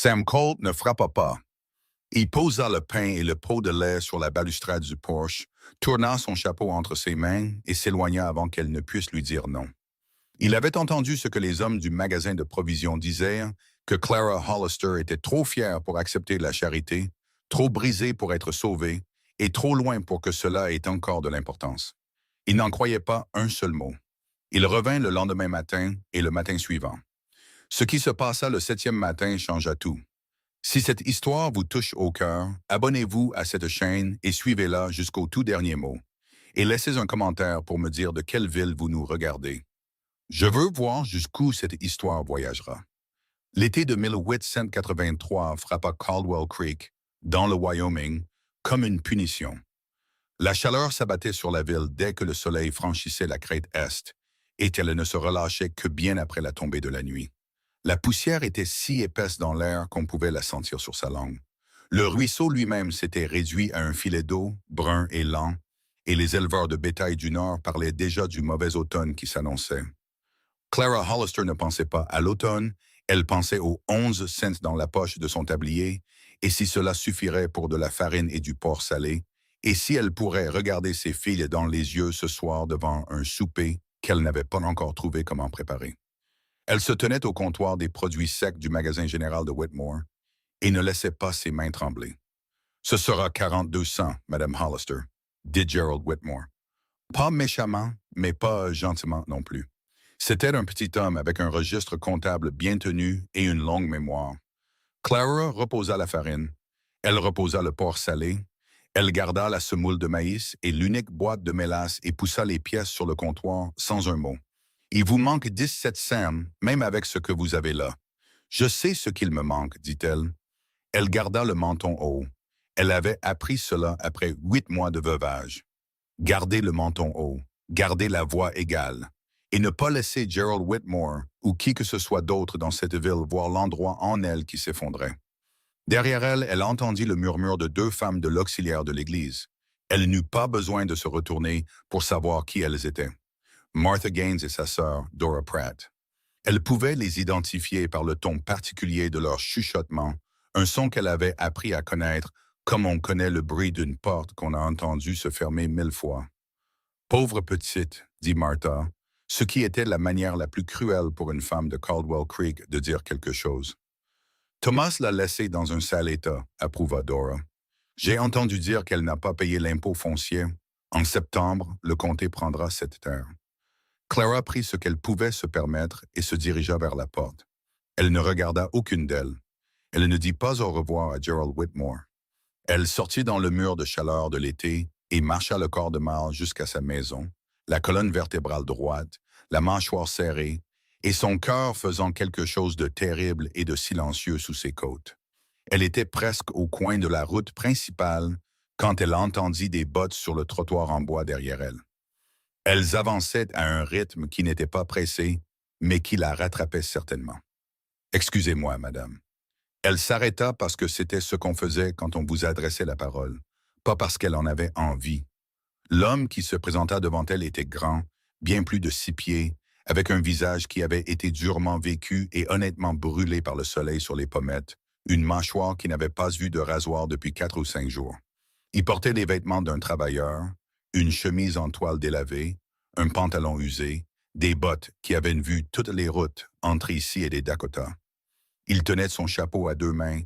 Sam Colt ne frappa pas. Il posa le pain et le pot de lait sur la balustrade du porche, tourna son chapeau entre ses mains et s'éloigna avant qu'elle ne puisse lui dire non. Il avait entendu ce que les hommes du magasin de provisions disaient, que Clara Hollister était trop fière pour accepter la charité, trop brisée pour être sauvée, et trop loin pour que cela ait encore de l'importance. Il n'en croyait pas un seul mot. Il revint le lendemain matin et le matin suivant. Ce qui se passa le 7e matin changea tout. Si cette histoire vous touche au cœur, abonnez-vous à cette chaîne et suivez-la jusqu'au tout dernier mot. Et laissez un commentaire pour me dire de quelle ville vous nous regardez. Je veux voir jusqu'où cette histoire voyagera. L'été de 1883 frappa Caldwell Creek, dans le Wyoming, comme une punition. La chaleur s'abattait sur la ville dès que le soleil franchissait la crête est, et elle ne se relâchait que bien après la tombée de la nuit. La poussière était si épaisse dans l'air qu'on pouvait la sentir sur sa langue. Le ruisseau lui-même s'était réduit à un filet d'eau, brun et lent, et les éleveurs de bétail du Nord parlaient déjà du mauvais automne qui s'annonçait. Clara Hollister ne pensait pas à l'automne, elle pensait aux 11 cents dans la poche de son tablier, et si cela suffirait pour de la farine et du porc salé, et si elle pourrait regarder ses filles dans les yeux ce soir devant un souper qu'elle n'avait pas encore trouvé comment préparer. Elle se tenait au comptoir des produits secs du magasin général de Whitmore et ne laissait pas ses mains trembler. « Ce sera 42 cents, Madame Hollister, » dit Gerald Whitmore. Pas méchamment, mais pas gentiment non plus. C'était un petit homme avec un registre comptable bien tenu et une longue mémoire. Clara reposa la farine, elle reposa le porc salé, elle garda la semoule de maïs et l'unique boîte de mélasse et poussa les pièces sur le comptoir sans un mot. « Il vous manque 17 cents, même avec ce que vous avez là. »« Je sais ce qu'il me manque, » dit-elle. Elle garda le menton haut. Elle avait appris cela après 8 mois de veuvage. Garder le menton haut, garder la voix égale, et ne pas laisser Gerald Whitmore ou qui que ce soit d'autre dans cette ville voir l'endroit en elle qui s'effondrait. Derrière elle, elle entendit le murmure de 2 femmes de l'auxiliaire de l'église. Elle n'eut pas besoin de se retourner pour savoir qui elles étaient. Martha Gaines et sa sœur, Dora Pratt. Elle pouvait les identifier par le ton particulier de leur chuchotement, un son qu'elle avait appris à connaître comme on connaît le bruit d'une porte qu'on a entendu se fermer 1000 fois. « Pauvre petite, » dit Martha, ce qui était la manière la plus cruelle pour une femme de Caldwell Creek de dire quelque chose. « Thomas l'a laissée dans un sale état, » approuva Dora. « J'ai entendu dire qu'elle n'a pas payé l'impôt foncier. En septembre, le comté prendra cette terre. » Clara prit ce qu'elle pouvait se permettre et se dirigea vers la porte. Elle ne regarda aucune d'elles. Elle ne dit pas au revoir à Gerald Whitmore. Elle sortit dans le mur de chaleur de l'été et marcha le corps de mâle jusqu'à sa maison, la colonne vertébrale droite, la mâchoire serrée, et son cœur faisant quelque chose de terrible et de silencieux sous ses côtes. Elle était presque au coin de la route principale quand elle entendit des bottes sur le trottoir en bois derrière elle. Elles avançaient à un rythme qui n'était pas pressé, mais qui la rattrapait certainement. « Excusez-moi, madame. » Elle s'arrêta parce que c'était ce qu'on faisait quand on vous adressait la parole, pas parce qu'elle en avait envie. L'homme qui se présenta devant elle était grand, bien plus de 6 pieds, avec un visage qui avait été durement vécu et honnêtement brûlé par le soleil sur les pommettes, une mâchoire qui n'avait pas vu de rasoir depuis 4 ou 5 jours. Il portait les vêtements d'un travailleur, une chemise en toile délavée, un pantalon usé, des bottes qui avaient vu toutes les routes entre ici et les Dakota. Il tenait son chapeau à 2 mains,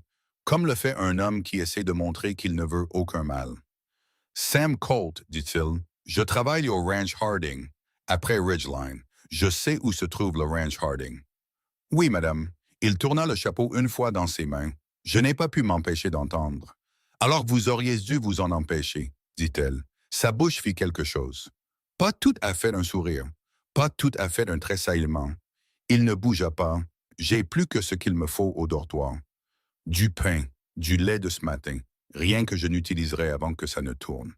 comme le fait un homme qui essaie de montrer qu'il ne veut aucun mal. « Sam Colt, dit-il, je travaille au Ranch Harding, après Ridgeline. Je sais où se trouve le Ranch Harding. »« Oui, madame. » Il tourna le chapeau une fois dans ses mains. « Je n'ai pas pu m'empêcher d'entendre. »« Alors vous auriez dû vous en empêcher, » dit-elle. Sa bouche fit quelque chose. Pas tout à fait un sourire, pas tout à fait un tressaillement. Il ne bougea pas. J'ai plus que ce qu'il me faut au dortoir. Du pain, du lait de ce matin, rien que je n'utiliserai avant que ça ne tourne.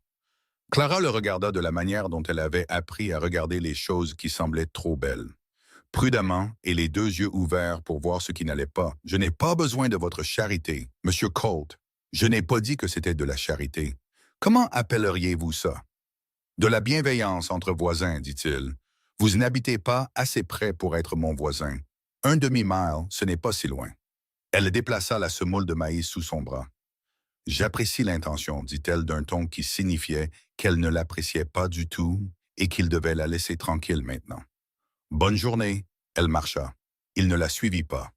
Clara le regarda de la manière dont elle avait appris à regarder les choses qui semblaient trop belles. Prudemment, et les 2 yeux ouverts pour voir ce qui n'allait pas. « Je n'ai pas besoin de votre charité, Monsieur Colt. Je n'ai pas dit que c'était de la charité. Comment appelleriez-vous ça? » « De la bienveillance entre voisins, dit-il. Vous n'habitez pas assez près pour être mon voisin. 1 demi-mile, ce n'est pas si loin. » Elle déplaça la semoule de maïs sous son bras. J'apprécie l'intention, dit-elle d'un ton qui signifiait qu'elle ne l'appréciait pas du tout et qu'il devait la laisser tranquille maintenant. Bonne journée. Elle marcha. Il ne la suivit pas.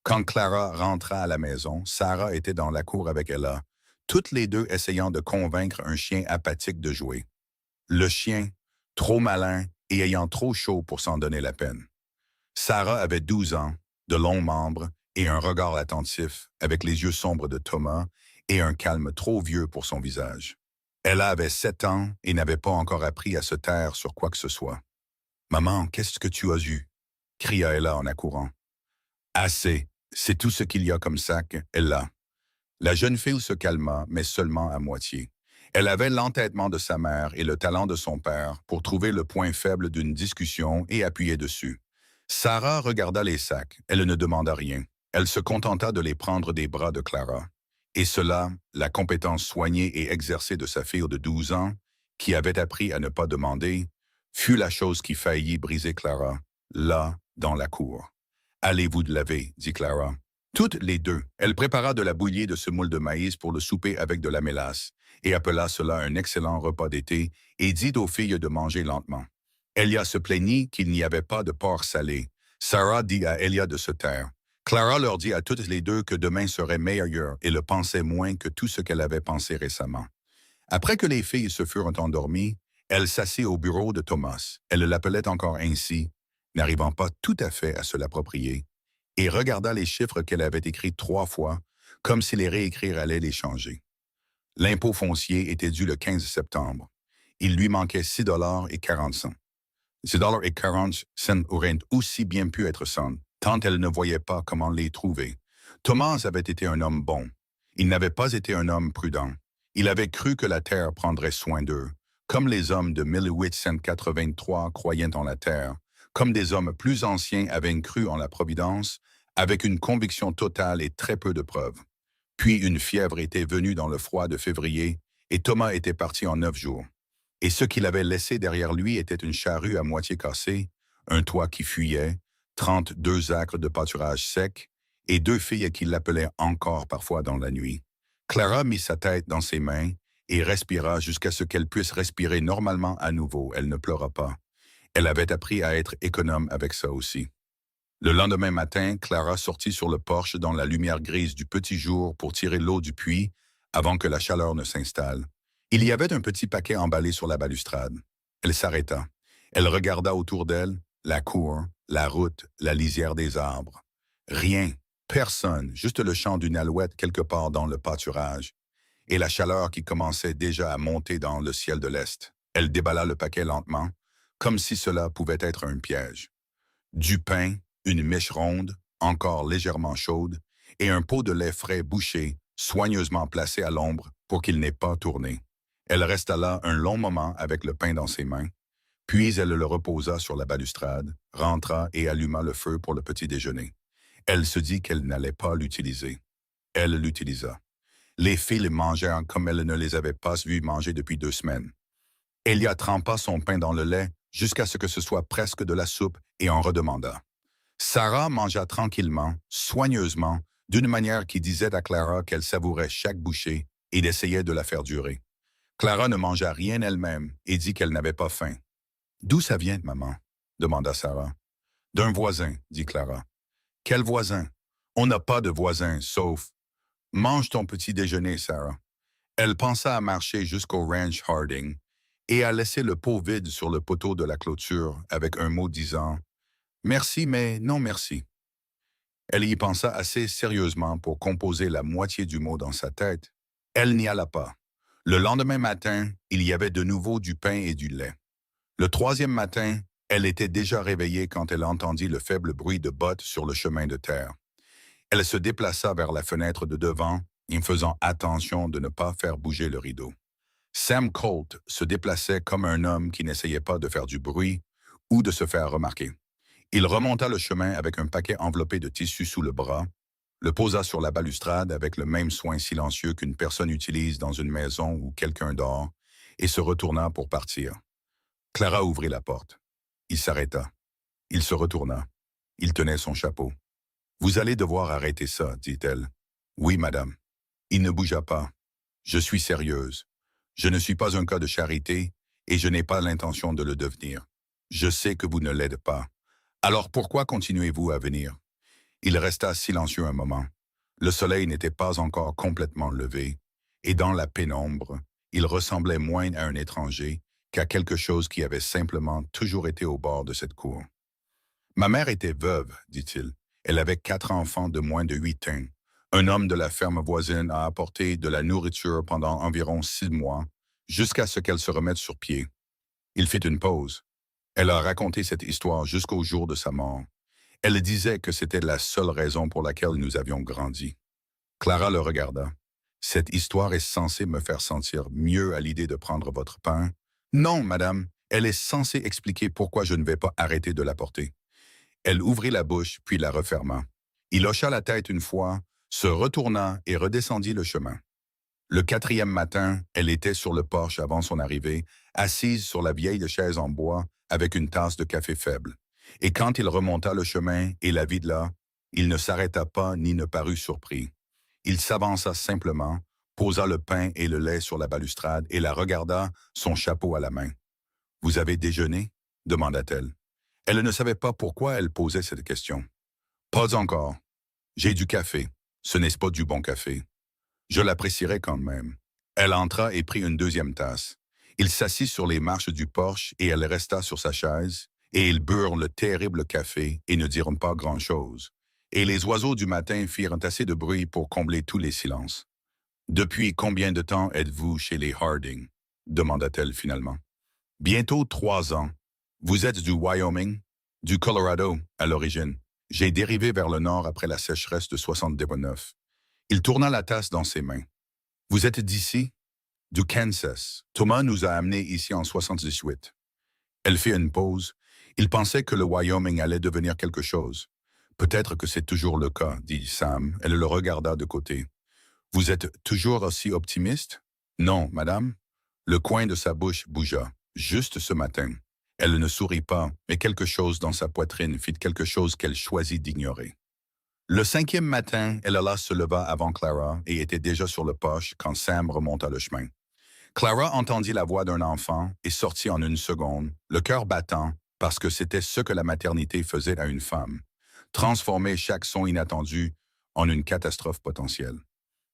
Quand Clara rentra à la maison, Sarah était dans la cour avec Ella, toutes les deux essayant de convaincre un chien apathique de jouer. Le chien, trop malin et ayant trop chaud pour s'en donner la peine. Sarah avait 12 ans, de longs membres et un regard attentif, avec les yeux sombres de Thomas et un calme trop vieux pour son visage. Ella avait 7 ans et n'avait pas encore appris à se taire sur quoi que ce soit. « Maman, qu'est-ce que tu as eu ?» cria Ella en accourant. « Assez, c'est tout ce qu'il y a comme sac, Ella. » La jeune fille se calma, mais seulement à moitié. Elle avait l'entêtement de sa mère et le talent de son père pour trouver le point faible d'une discussion et appuyer dessus. Sarah regarda les sacs. Elle ne demanda rien. Elle se contenta de les prendre des bras de Clara. Et cela, la compétence soignée et exercée de sa fille de 12 ans, qui avait appris à ne pas demander, fut la chose qui faillit briser Clara, là, dans la cour. « Allez vous laver, dit Clara. Toutes les deux, elle prépara de la bouillie de semoule de maïs pour le souper avec de la mélasse, et appela cela un excellent repas d'été, et dit aux filles de manger lentement. Elia se plaignit qu'il n'y avait pas de porc salé. Sarah dit à Elia de se taire. Clara leur dit à toutes les deux que demain serait meilleur et le pensait moins que tout ce qu'elle avait pensé récemment. Après que les filles se furent endormies, elle s'assit au bureau de Thomas. Elle l'appelait encore ainsi, n'arrivant pas tout à fait à se l'approprier, et regarda les chiffres qu'elle avait écrits 3 fois, comme si les réécrire allait les changer. L'impôt foncier était dû le 15 septembre. Il lui manquait 6,40 $. 6,40 $ auraient aussi bien pu être 100, tant elle ne voyait pas comment les trouver. Thomas avait été un homme bon. Il n'avait pas été un homme prudent. Il avait cru que la terre prendrait soin d'eux, comme les hommes de 1883 croyaient en la terre, comme des hommes plus anciens avaient cru en la providence, avec une conviction totale et très peu de preuves. Puis une fièvre était venue dans le froid de février, et Thomas était parti en 9 jours. Et ce qu'il avait laissé derrière lui était une charrue à moitié cassée, un toit qui fuyait, 32 acres de pâturage sec, et 2 filles qui l'appelaient encore parfois dans la nuit. Clara mit sa tête dans ses mains et respira jusqu'à ce qu'elle puisse respirer normalement à nouveau. Elle ne pleura pas. Elle avait appris à être économe avec ça aussi. Le lendemain matin, Clara sortit sur le porche dans la lumière grise du petit jour pour tirer l'eau du puits avant que la chaleur ne s'installe. Il y avait un petit paquet emballé sur la balustrade. Elle s'arrêta. Elle regarda autour d'elle, la cour, la route, la lisière des arbres. Rien, personne, juste le chant d'une alouette quelque part dans le pâturage, et la chaleur qui commençait déjà à monter dans le ciel de l'Est. Elle déballa le paquet lentement, comme si cela pouvait être un piège. Du pain, une miche ronde, encore légèrement chaude, et un pot de lait frais bouché, soigneusement placé à l'ombre pour qu'il n'ait pas tourné. Elle resta là un long moment avec le pain dans ses mains, puis elle le reposa sur la balustrade, rentra et alluma le feu pour le petit déjeuner. Elle se dit qu'elle n'allait pas l'utiliser. Elle l'utilisa. Les filles les mangèrent comme elle ne les avait pas vues manger depuis 2 semaines. Elia trempa son pain dans le lait jusqu'à ce que ce soit presque de la soupe et en redemanda. Sarah mangea tranquillement, soigneusement, d'une manière qui disait à Clara qu'elle savourait chaque bouchée et essayait de la faire durer. Clara ne mangea rien elle-même et dit qu'elle n'avait pas faim. « D'où ça vient, maman ?» demanda Sarah. « D'un voisin, » dit Clara. « Quel voisin? On n'a pas de voisin, sauf... » « Mange ton petit déjeuner, Sarah. » Elle pensa à marcher jusqu'au ranch Harding et à laisser le pot vide sur le poteau de la clôture avec un mot disant « Merci, mais non merci ». Elle y pensa assez sérieusement pour composer la moitié du mot dans sa tête. Elle n'y alla pas. Le lendemain matin, il y avait de nouveau du pain et du lait. Le 3e matin, elle était déjà réveillée quand elle entendit le faible bruit de bottes sur le chemin de terre. Elle se déplaça vers la fenêtre de devant, en faisant attention de ne pas faire bouger le rideau. Sam Colt se déplaçait comme un homme qui n'essayait pas de faire du bruit ou de se faire remarquer. Il remonta le chemin avec un paquet enveloppé de tissu sous le bras, le posa sur la balustrade avec le même soin silencieux qu'une personne utilise dans une maison où quelqu'un dort, et se retourna pour partir. Clara ouvrit la porte. Il s'arrêta. Il se retourna. Il tenait son chapeau. « Vous allez devoir arrêter ça, dit-elle. Oui, madame. Il ne bougea pas. Je suis sérieuse. Je ne suis pas un cas de charité et je n'ai pas l'intention de le devenir. Je sais que vous ne l'êtes pas. Alors pourquoi continuez-vous à venir? Il resta silencieux un moment. Le soleil n'était pas encore complètement levé, et dans la pénombre, il ressemblait moins à un étranger qu'à quelque chose qui avait simplement toujours été au bord de cette cour. Ma mère était veuve, dit-il. Elle avait 4 enfants de moins de 8 ans. Un homme de la ferme voisine a apporté de la nourriture pendant environ 6 mois, jusqu'à ce qu'elle se remette sur pied. Il fit une pause. Elle a raconté cette histoire jusqu'au jour de sa mort. Elle disait que c'était la seule raison pour laquelle nous avions grandi. Clara le regarda. Cette histoire est censée me faire sentir mieux à l'idée de prendre votre pain. Non, madame, elle est censée expliquer pourquoi je ne vais pas arrêter de la porter. Elle ouvrit la bouche, puis la referma. Il hocha la tête une fois, se retourna et redescendit le chemin. Le 4e matin, elle était sur le porche avant son arrivée, assise sur la vieille chaise en bois avec une tasse de café faible. Et quand il remonta le chemin et la vit là, il ne s'arrêta pas ni ne parut surpris. Il s'avança simplement, posa le pain et le lait sur la balustrade et la regarda, son chapeau à la main. « Vous avez déjeuné ?» demanda-t-elle. Elle ne savait pas pourquoi elle posait cette question. « Pas encore. J'ai du café. Ce n'est pas du bon café. Je l'apprécierais quand même. » Elle entra et prit une 2e tasse. Il s'assit sur les marches du porche et elle resta sur sa chaise, et ils burent le terrible café et ne dirent pas grand-chose. Et les oiseaux du matin firent assez de bruit pour combler tous les silences. « Depuis combien de temps êtes-vous chez les Harding ?» demanda-t-elle finalement. « Bientôt 3 ans. Vous êtes du Wyoming? » « Du Colorado, à l'origine. J'ai dérivé vers le nord après la sécheresse de 79. » Il tourna la tasse dans ses mains. « Vous êtes d'ici? »« Du Kansas. Thomas nous a amenés ici en 78. » Elle fit une pause. Il pensait que le Wyoming allait devenir quelque chose. « Peut-être que c'est toujours le cas, » dit Sam. Elle le regarda de côté. « Vous êtes toujours aussi optimiste? »« Non, madame. » Le coin de sa bouche bougea, juste ce matin. Elle ne sourit pas, mais quelque chose dans sa poitrine fit quelque chose qu'elle choisit d'ignorer. Le 5e matin, elle se leva avant Clara et était déjà sur le porche quand Sam remonta le chemin. Clara entendit la voix d'un enfant et sortit en une seconde, le cœur battant, parce que c'était ce que la maternité faisait à une femme, transformer chaque son inattendu en une catastrophe potentielle.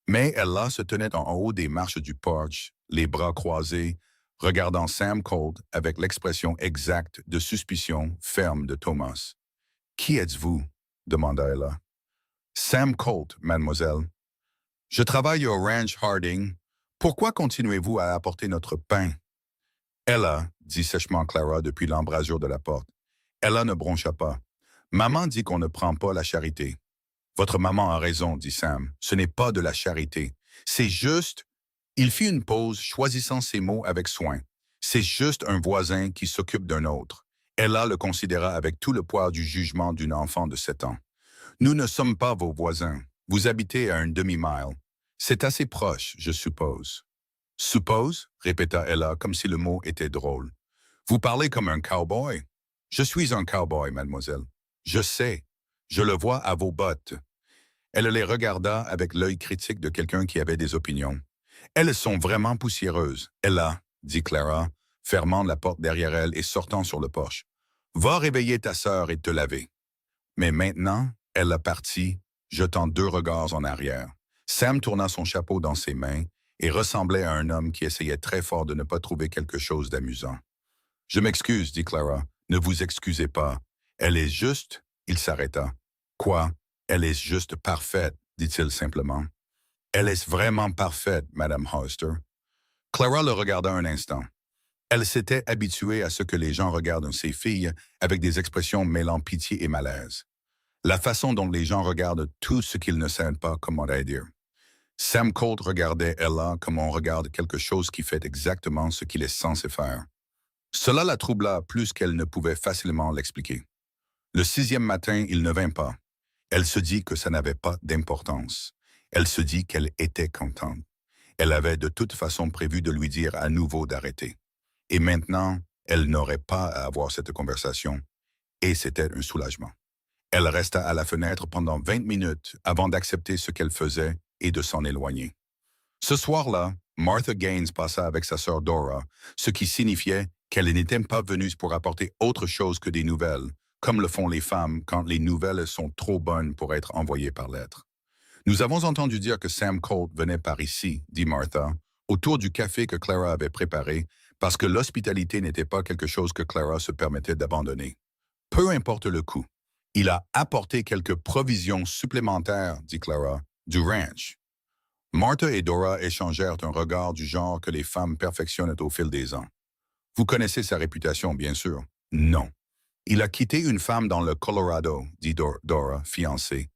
Mais elle se tenait en haut des marches du porche, les bras croisés, regardant Sam Colt avec l'expression exacte de suspicion ferme de Thomas. « Qui êtes-vous? » demanda Ella. « Sam Colt, mademoiselle. Je travaille au Ranch Harding. Pourquoi continuez-vous à apporter notre pain? » « Ella, » dit sèchement Clara depuis l'embrasure de la porte. Ella ne broncha pas. « Maman dit qu'on ne prend pas la charité. »« Votre maman a raison, » dit Sam. « Ce n'est pas de la charité. C'est juste... » Il fit une pause, choisissant ses mots avec soin. « C'est juste un voisin qui s'occupe d'un autre. » Ella le considéra avec tout le poids du jugement d'une enfant de 7 ans. « Nous ne sommes pas vos voisins. Vous habitez à un demi-mile. C'est assez proche, je suppose. »« Suppose » répéta Ella comme si le mot était drôle. « Vous parlez comme un cowboy. »« Je suis un cowboy, mademoiselle. »« Je sais. Je le vois à vos bottes. » Elle les regarda avec l'œil critique de quelqu'un qui avait des opinions. « Elles sont vraiment poussiéreuses. »« Ella, » dit Clara, fermant la porte derrière elle et sortant sur le porche. « Va réveiller ta sœur et te laver. » Mais maintenant, elle partit, jetant 2 regards en arrière. Sam tourna son chapeau dans ses mains et ressemblait à un homme qui essayait très fort de ne pas trouver quelque chose d'amusant. « Je m'excuse, » dit Clara. « Ne vous excusez pas. Elle est juste... » Il s'arrêta. « Quoi? Elle est juste parfaite, » dit-il simplement. « Elle est vraiment parfaite, Madame Hollister. » Clara le regarda un instant. Elle s'était habituée à ce que les gens regardent ses filles avec des expressions mêlant pitié et malaise. La façon dont les gens regardent tout ce qu'ils ne savent pas comment dire. Sam Colt regardait Ella comme on regarde quelque chose qui fait exactement ce qu'il est censé faire. Cela la troubla plus qu'elle ne pouvait facilement l'expliquer. Le 6e matin, il ne vint pas. Elle se dit que ça n'avait pas d'importance. Elle se dit qu'elle était contente. Elle avait de toute façon prévu de lui dire à nouveau d'arrêter. Et maintenant, elle n'aurait pas à avoir cette conversation. Et c'était un soulagement. Elle resta à la fenêtre pendant 20 minutes avant d'accepter ce qu'elle faisait et de s'en éloigner. Ce soir-là, Martha Gaines passa avec sa sœur Dora, ce qui signifiait qu'elle n'était pas venue pour apporter autre chose que des nouvelles, comme le font les femmes quand les nouvelles sont trop bonnes pour être envoyées par lettre. Nous avons entendu dire que Sam Colt venait par ici, dit Martha, autour du café que Clara avait préparé, parce que l'hospitalité n'était pas quelque chose que Clara se permettait d'abandonner. Peu importe le coût. Il a apporté quelques provisions supplémentaires, dit Clara, du ranch. Martha et Dora échangèrent un regard du genre que les femmes perfectionnent au fil des ans. Vous connaissez sa réputation, bien sûr. Non. Il a quitté une femme dans le Colorado, dit Dora, fiancée.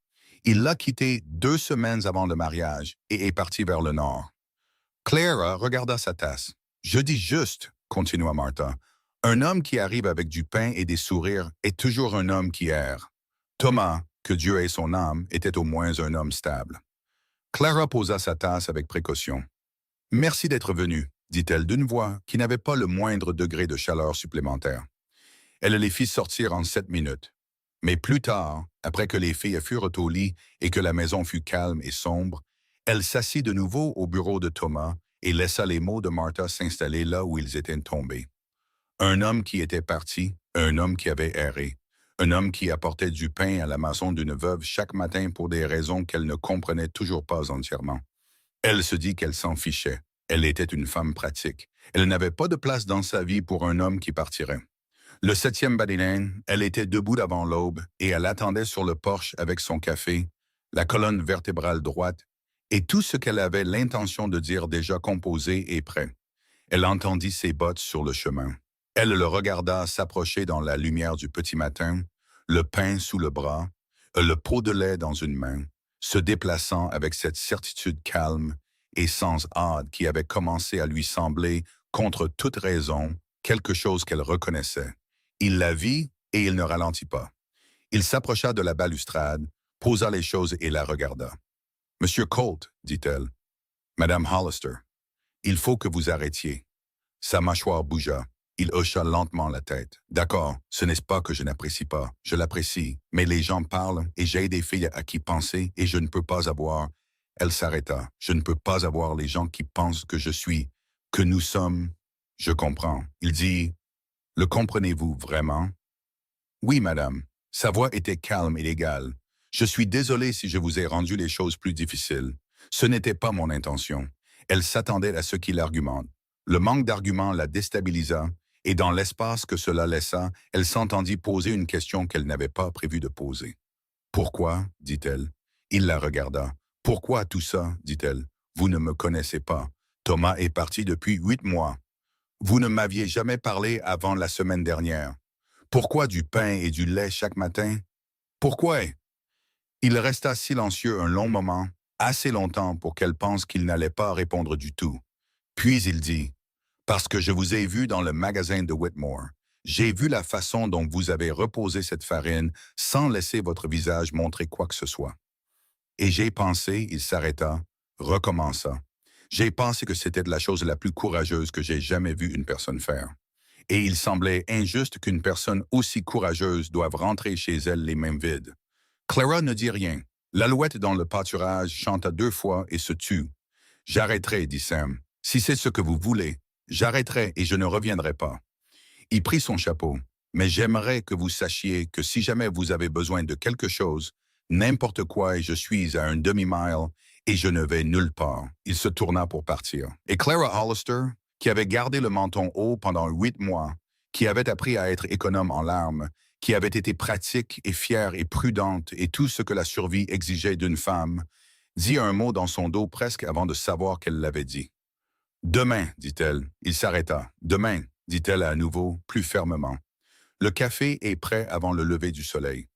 Il l'a quittée 2 semaines avant le mariage et est parti vers le nord. Clara regarda sa tasse. Je dis juste, continua Martha, un homme qui arrive avec du pain et des sourires est toujours un homme qui erre. Thomas, que Dieu ait son âme, était au moins un homme stable. Clara posa sa tasse avec précaution. Merci d'être venu, dit-elle d'une voix qui n'avait pas le moindre degré de chaleur supplémentaire. Elle les fit sortir en 7 minutes. Mais plus tard, après que les filles furent au lit et que la maison fut calme et sombre, elle s'assit de nouveau au bureau de Thomas et laissa les mots de Martha s'installer là où ils étaient tombés. Un homme qui était parti, un homme qui avait erré, un homme qui apportait du pain à la maison d'une veuve chaque matin pour des raisons qu'elle ne comprenait toujours pas entièrement. Elle se dit qu'elle s'en fichait. Elle était une femme pratique. Elle n'avait pas de place dans sa vie pour un homme qui partirait. Le 7e badinaine, elle était debout avant l'aube et elle attendait sur le porche avec son café, la colonne vertébrale droite, et tout ce qu'elle avait l'intention de dire déjà composé et prêt. Elle entendit ses bottes sur le chemin. Elle le regarda s'approcher dans la lumière du petit matin, le pain sous le bras, le pot de lait dans une main, se déplaçant avec cette certitude calme et sans hâte qui avait commencé à lui sembler, contre toute raison, quelque chose qu'elle reconnaissait. Il la vit et il ne ralentit pas. Il s'approcha de la balustrade, posa les choses et la regarda. « Monsieur Colt, dit-elle, « Madame Hollister, il faut que vous arrêtiez. » Sa mâchoire bougea. Il hocha lentement la tête. « D'accord, ce n'est pas que je n'apprécie pas. Je l'apprécie. Mais les gens parlent et j'ai des filles à qui penser et je ne peux pas avoir... » Elle s'arrêta. « Je ne peux pas avoir les gens qui pensent que je suis, que nous sommes... » « Je comprends. » Il dit... « Le comprenez-vous vraiment? » « Oui, madame. » Sa voix était calme et égale. « Je suis désolé si je vous ai rendu les choses plus difficiles. Ce n'était pas mon intention. » Elle s'attendait à ce qu'il argumente. Le manque d'arguments la déstabilisa, et dans l'espace que cela laissa, elle s'entendit poser une question qu'elle n'avait pas prévu de poser. « Pourquoi? » dit-elle. Il la regarda. « Pourquoi tout ça? » dit-elle. « Vous ne me connaissez pas. Thomas est parti depuis 8 mois. Vous ne m'aviez jamais parlé avant la semaine dernière. Pourquoi du pain et du lait chaque matin? Pourquoi? » Il resta silencieux un long moment, assez longtemps pour qu'elle pense qu'il n'allait pas répondre du tout. Puis il dit, « Parce que je vous ai vu dans le magasin de Whitmore. J'ai vu la façon dont vous avez reposé cette farine sans laisser votre visage montrer quoi que ce soit. Et j'ai pensé, il s'arrêta, recommença. J'ai pensé que c'était de la chose la plus courageuse que j'ai jamais vu une personne faire. Et il semblait injuste qu'une personne aussi courageuse doive rentrer chez elle les mains vides. » Clara ne dit rien. L'alouette dans le pâturage chanta 2 fois et se tut. « J'arrêterai, dit Sam. Si c'est ce que vous voulez, j'arrêterai et je ne reviendrai pas. » Il prit son chapeau. « Mais j'aimerais que vous sachiez que si jamais vous avez besoin de quelque chose, n'importe quoi et je suis à un demi-mile et je ne vais nulle part. » Il se tourna pour partir. Et Clara Hollister, qui avait gardé le menton haut pendant 8 mois, qui avait appris à être économe en larmes, qui avait été pratique et fière et prudente et tout ce que la survie exigeait d'une femme, dit un mot dans son dos presque avant de savoir qu'elle l'avait dit. « Demain, dit-elle. » Il s'arrêta. « Demain, dit-elle à nouveau, plus fermement. Le café est prêt avant le lever du soleil.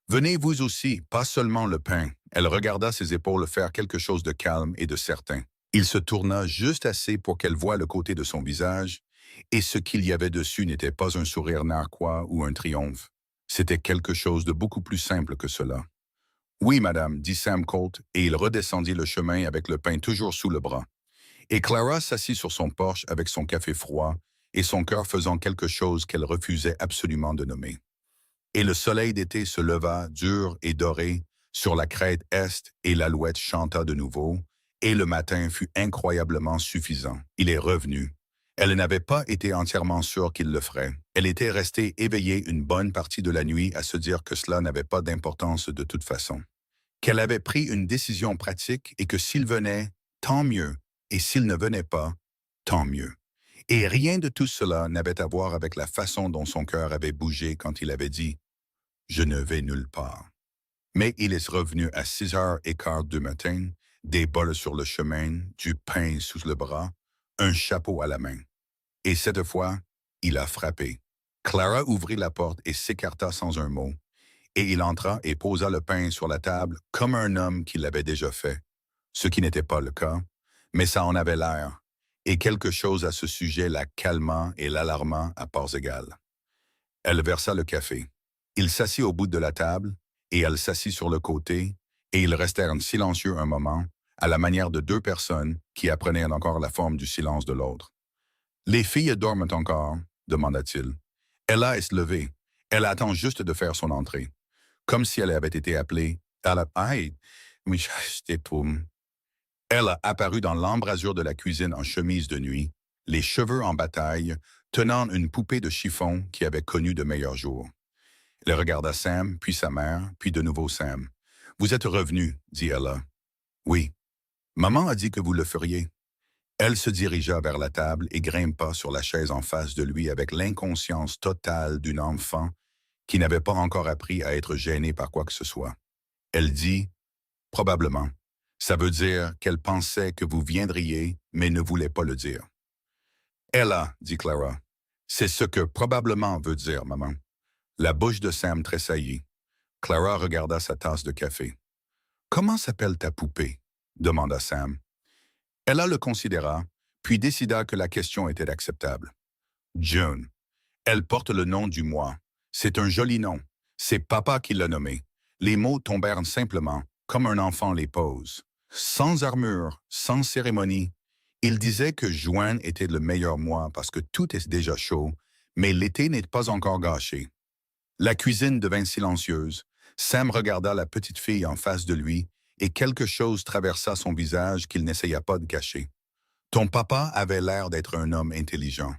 Venez vous aussi, pas seulement le pain. » Elle regarda ses épaules faire quelque chose de calme et de certain. Il se tourna juste assez pour qu'elle voie le côté de son visage, et ce qu'il y avait dessus n'était pas un sourire narquois ou un triomphe. C'était quelque chose de beaucoup plus simple que cela. « Oui, madame, dit Sam Colt, et il redescendit le chemin avec le pain toujours sous le bras. Et Clara s'assit sur son porche avec son café froid et son cœur faisant quelque chose qu'elle refusait absolument de nommer. Et le soleil d'été se leva, dur et doré, sur la crête est, et l'alouette chanta de nouveau, et le matin fut incroyablement suffisant. Il est revenu. Elle n'avait pas été entièrement sûre qu'il le ferait. Elle était restée éveillée une bonne partie de la nuit à se dire que cela n'avait pas d'importance de toute façon. Qu'elle avait pris une décision pratique et que s'il venait, tant mieux, et s'il ne venait pas, tant mieux. Et rien de tout cela n'avait à voir avec la façon dont son cœur avait bougé quand il avait dit « Je ne vais nulle part ». Mais il est revenu à 6h15 du matin, des bols sur le chemin, du pain sous le bras, un chapeau à la main. Et cette fois, il a frappé. Clara ouvrit la porte et s'écarta sans un mot, et il entra et posa le pain sur la table comme un homme qui l'avait déjà fait, ce qui n'était pas le cas, mais ça en avait l'air, et quelque chose à ce sujet la calma et l'alarma à parts égales. Elle versa le café. Il s'assit au bout de la table, et elle s'assit sur le côté, et ils restèrent silencieux un moment, à la manière de deux personnes qui apprenaient encore la forme du silence de l'autre. « Les filles dorment encore ?» demanda-t-il. Ella est levée. Elle attend juste de faire son entrée. Comme si elle avait été appelée. Elle a apparu dans l'embrasure de la cuisine en chemise de nuit, les cheveux en bataille, tenant une poupée de chiffon qui avait connu de meilleurs jours. Elle regarda Sam, puis sa mère, puis de nouveau Sam. « Vous êtes revenu, dit Ella. « Oui. Maman a dit que vous le feriez. » Elle se dirigea vers la table et grimpa sur la chaise en face de lui avec l'inconscience totale d'une enfant qui n'avait pas encore appris à être gênée par quoi que ce soit. Elle dit « Probablement. Ça veut dire qu'elle pensait que vous viendriez, mais ne voulait pas le dire. »« Ella, dit Clara. C'est ce que probablement veut dire, maman. » La bouche de Sam tressaillit. Clara regarda sa tasse de café. « Comment s'appelle ta poupée? » demanda Sam. Ella le considéra, puis décida que la question était acceptable. « June. Elle porte le nom du mois. C'est un joli nom. C'est papa qui l'a nommé. » Les mots tombèrent simplement, comme un enfant les pose. Sans armure, sans cérémonie. Il disait que juin était le meilleur mois parce que tout est déjà chaud, mais l'été n'est pas encore gâché. La cuisine devint silencieuse. Sam regarda la petite fille en face de lui et quelque chose traversa son visage qu'il n'essaya pas de cacher. « Ton papa avait l'air d'être un homme intelligent. »«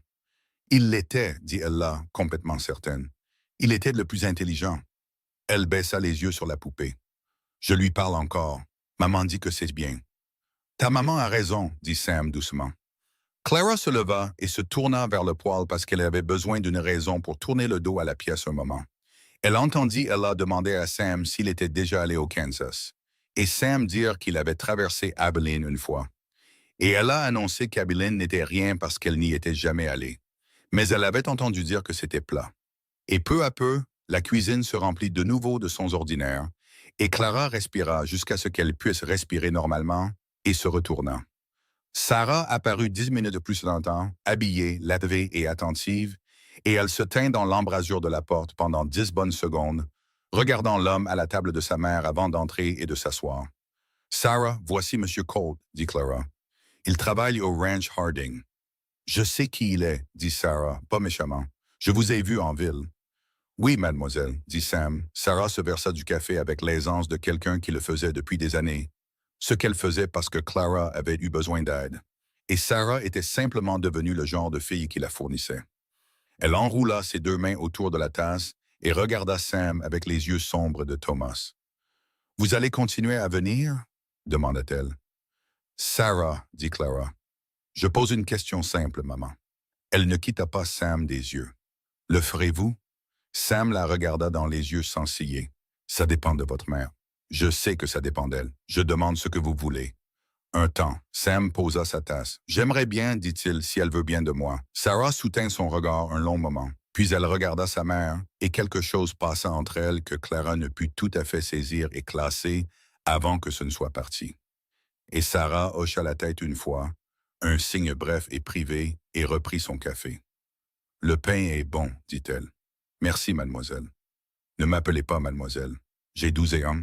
Il l'était, dit Ella, complètement certaine. Il était le plus intelligent. » Elle baissa les yeux sur la poupée. « Je lui parle encore. Maman dit que c'est bien. »« Ta maman a raison, dit Sam doucement. » Clara se leva et se tourna vers le poêle parce qu'elle avait besoin d'une raison pour tourner le dos à la pièce un moment. Elle entendit Ella demander à Sam s'il était déjà allé au Kansas, et Sam dire qu'il avait traversé Abilene une fois. Et elle a annoncé qu'Abilene n'était rien parce qu'elle n'y était jamais allée. Mais elle avait entendu dire que c'était plat. Et peu à peu, la cuisine se remplit de nouveau de sons ordinaires, et Clara respira jusqu'à ce qu'elle puisse respirer normalement et se retourna. Sarah apparut 10 minutes plus longtemps, habillée, lavée et attentive, et elle se tint dans l'embrasure de la porte pendant 10 bonnes secondes, regardant l'homme à la table de sa mère avant d'entrer et de s'asseoir. « Sarah, voici M. Colt, dit Clara. Il travaille au ranch Harding. »« Je sais qui il est, dit Sarah, pas méchamment. Je vous ai vu en ville. »« Oui, mademoiselle, dit Sam. » Sarah se versa du café avec l'aisance de quelqu'un qui le faisait depuis des années. Ce qu'elle faisait parce que Clara avait eu besoin d'aide. Et Sarah était simplement devenue le genre de fille qui la fournissait. Elle enroula ses deux mains autour de la tasse et regarda Sam avec les yeux sombres de Thomas. « Vous allez continuer à venir? » demanda-t-elle. « Sarah, dit Clara. Je pose une question simple, maman. » Elle ne quitta pas Sam des yeux. « Le ferez-vous? » Sam la regarda dans les yeux sans ciller. « Ça dépend de votre mère. »« Je sais que ça dépend d'elle. Je demande ce que vous voulez. » Un temps, Sam posa sa tasse. « J'aimerais bien, dit-il, si elle veut bien de moi. » Sarah soutint son regard un long moment. Puis elle regarda sa mère, et quelque chose passa entre elles que Clara ne put tout à fait saisir et classer avant que ce ne soit parti. Et Sarah hocha la tête une fois, un signe bref et privé, et reprit son café. « Le pain est bon, dit-elle. « Merci, mademoiselle. »« Ne m'appelez pas mademoiselle. J'ai 12 ans. »«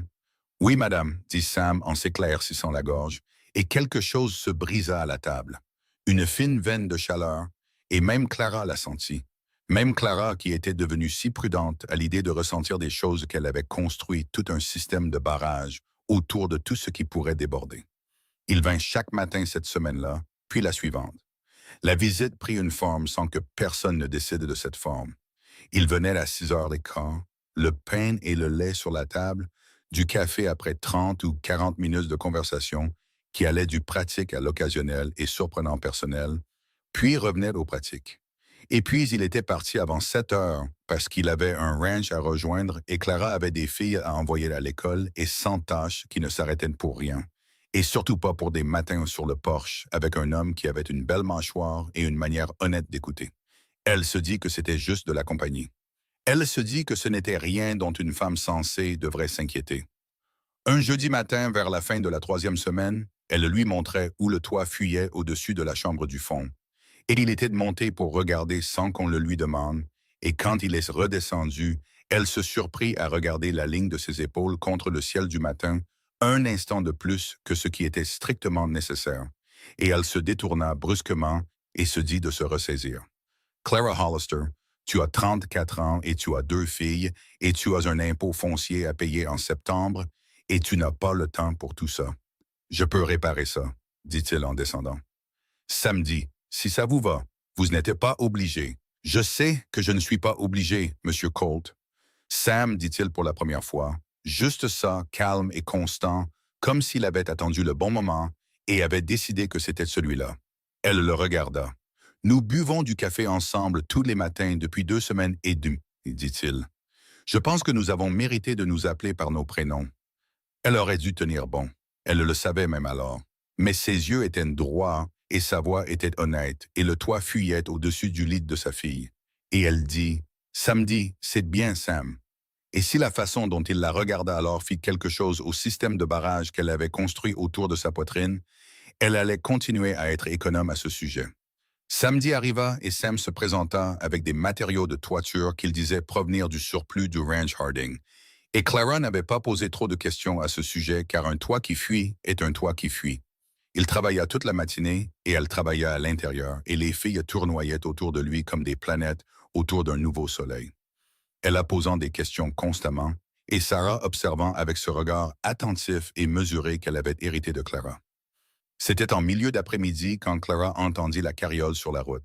Oui, madame, dit Sam en s'éclaircissant la gorge, et quelque chose se brisa à la table. Une fine veine de chaleur, et même Clara la sentit. Même Clara, qui était devenue si prudente à l'idée de ressentir des choses qu'elle avait construit tout un système de barrage autour de tout ce qui pourrait déborder. Il vint chaque matin cette semaine-là, puis la suivante. La visite prit une forme sans que personne ne décide de cette forme. Il venait à 6h15, le pain et le lait sur la table, du café après 30 ou 40 minutes de conversation qui allait du pratique à l'occasionnel et surprenant personnel, puis revenait aux pratiques. Et puis il était parti avant 7 heures parce qu'il avait un ranch à rejoindre et Clara avait des filles à envoyer à l'école et 100 tâches qui ne s'arrêtaient pour rien. Et surtout pas pour des matins sur le porche avec un homme qui avait une belle mâchoire et une manière honnête d'écouter. Elle se dit que c'était juste de la compagnie. Elle se dit que ce n'était rien dont une femme sensée devrait s'inquiéter. Un jeudi matin, vers la fin de la 3e semaine, elle lui montrait où le toit fuyait au-dessus de la chambre du fond. Et il était monté pour regarder sans qu'on le lui demande, et quand il est redescendu, elle se surprit à regarder la ligne de ses épaules contre le ciel du matin, un instant de plus que ce qui était strictement nécessaire. Et elle se détourna brusquement et se dit de se ressaisir. Clara Hollister, tu as 34 ans et tu as 2 filles et tu as un impôt foncier à payer en septembre et tu n'as pas le temps pour tout ça. Je peux réparer ça, dit-il en descendant. Samedi, si ça vous va, vous n'êtes pas obligé. Je sais que je ne suis pas obligé, Monsieur Colt. Sam, dit-il pour la première fois, juste ça, calme et constant, comme s'il avait attendu le bon moment et avait décidé que c'était celui-là. Elle le regarda. Nous buvons du café ensemble tous les matins depuis 2 semaines et demie, dit-il. Je pense que nous avons mérité de nous appeler par nos prénoms. Elle aurait dû tenir bon. Elle le savait même alors. Mais ses yeux étaient droits et sa voix était honnête et le toit fuyait au-dessus du lit de sa fille. Et elle dit, « Samedi, c'est bien Sam. » Et si la façon dont il la regarda alors fit quelque chose au système de barrage qu'elle avait construit autour de sa poitrine, elle allait continuer à être économe à ce sujet. Samedi arriva et Sam se présenta avec des matériaux de toiture qu'il disait provenir du surplus du ranch Harding. Et Clara n'avait pas posé trop de questions à ce sujet car un toit qui fuit est un toit qui fuit. Il travailla toute la matinée et elle travailla à l'intérieur et les filles tournoyaient autour de lui comme des planètes autour d'un nouveau soleil. Elle posant des questions constamment et Sarah observant avec ce regard attentif et mesuré qu'elle avait hérité de Clara. C'était en milieu d'après-midi quand Clara entendit la carriole sur la route.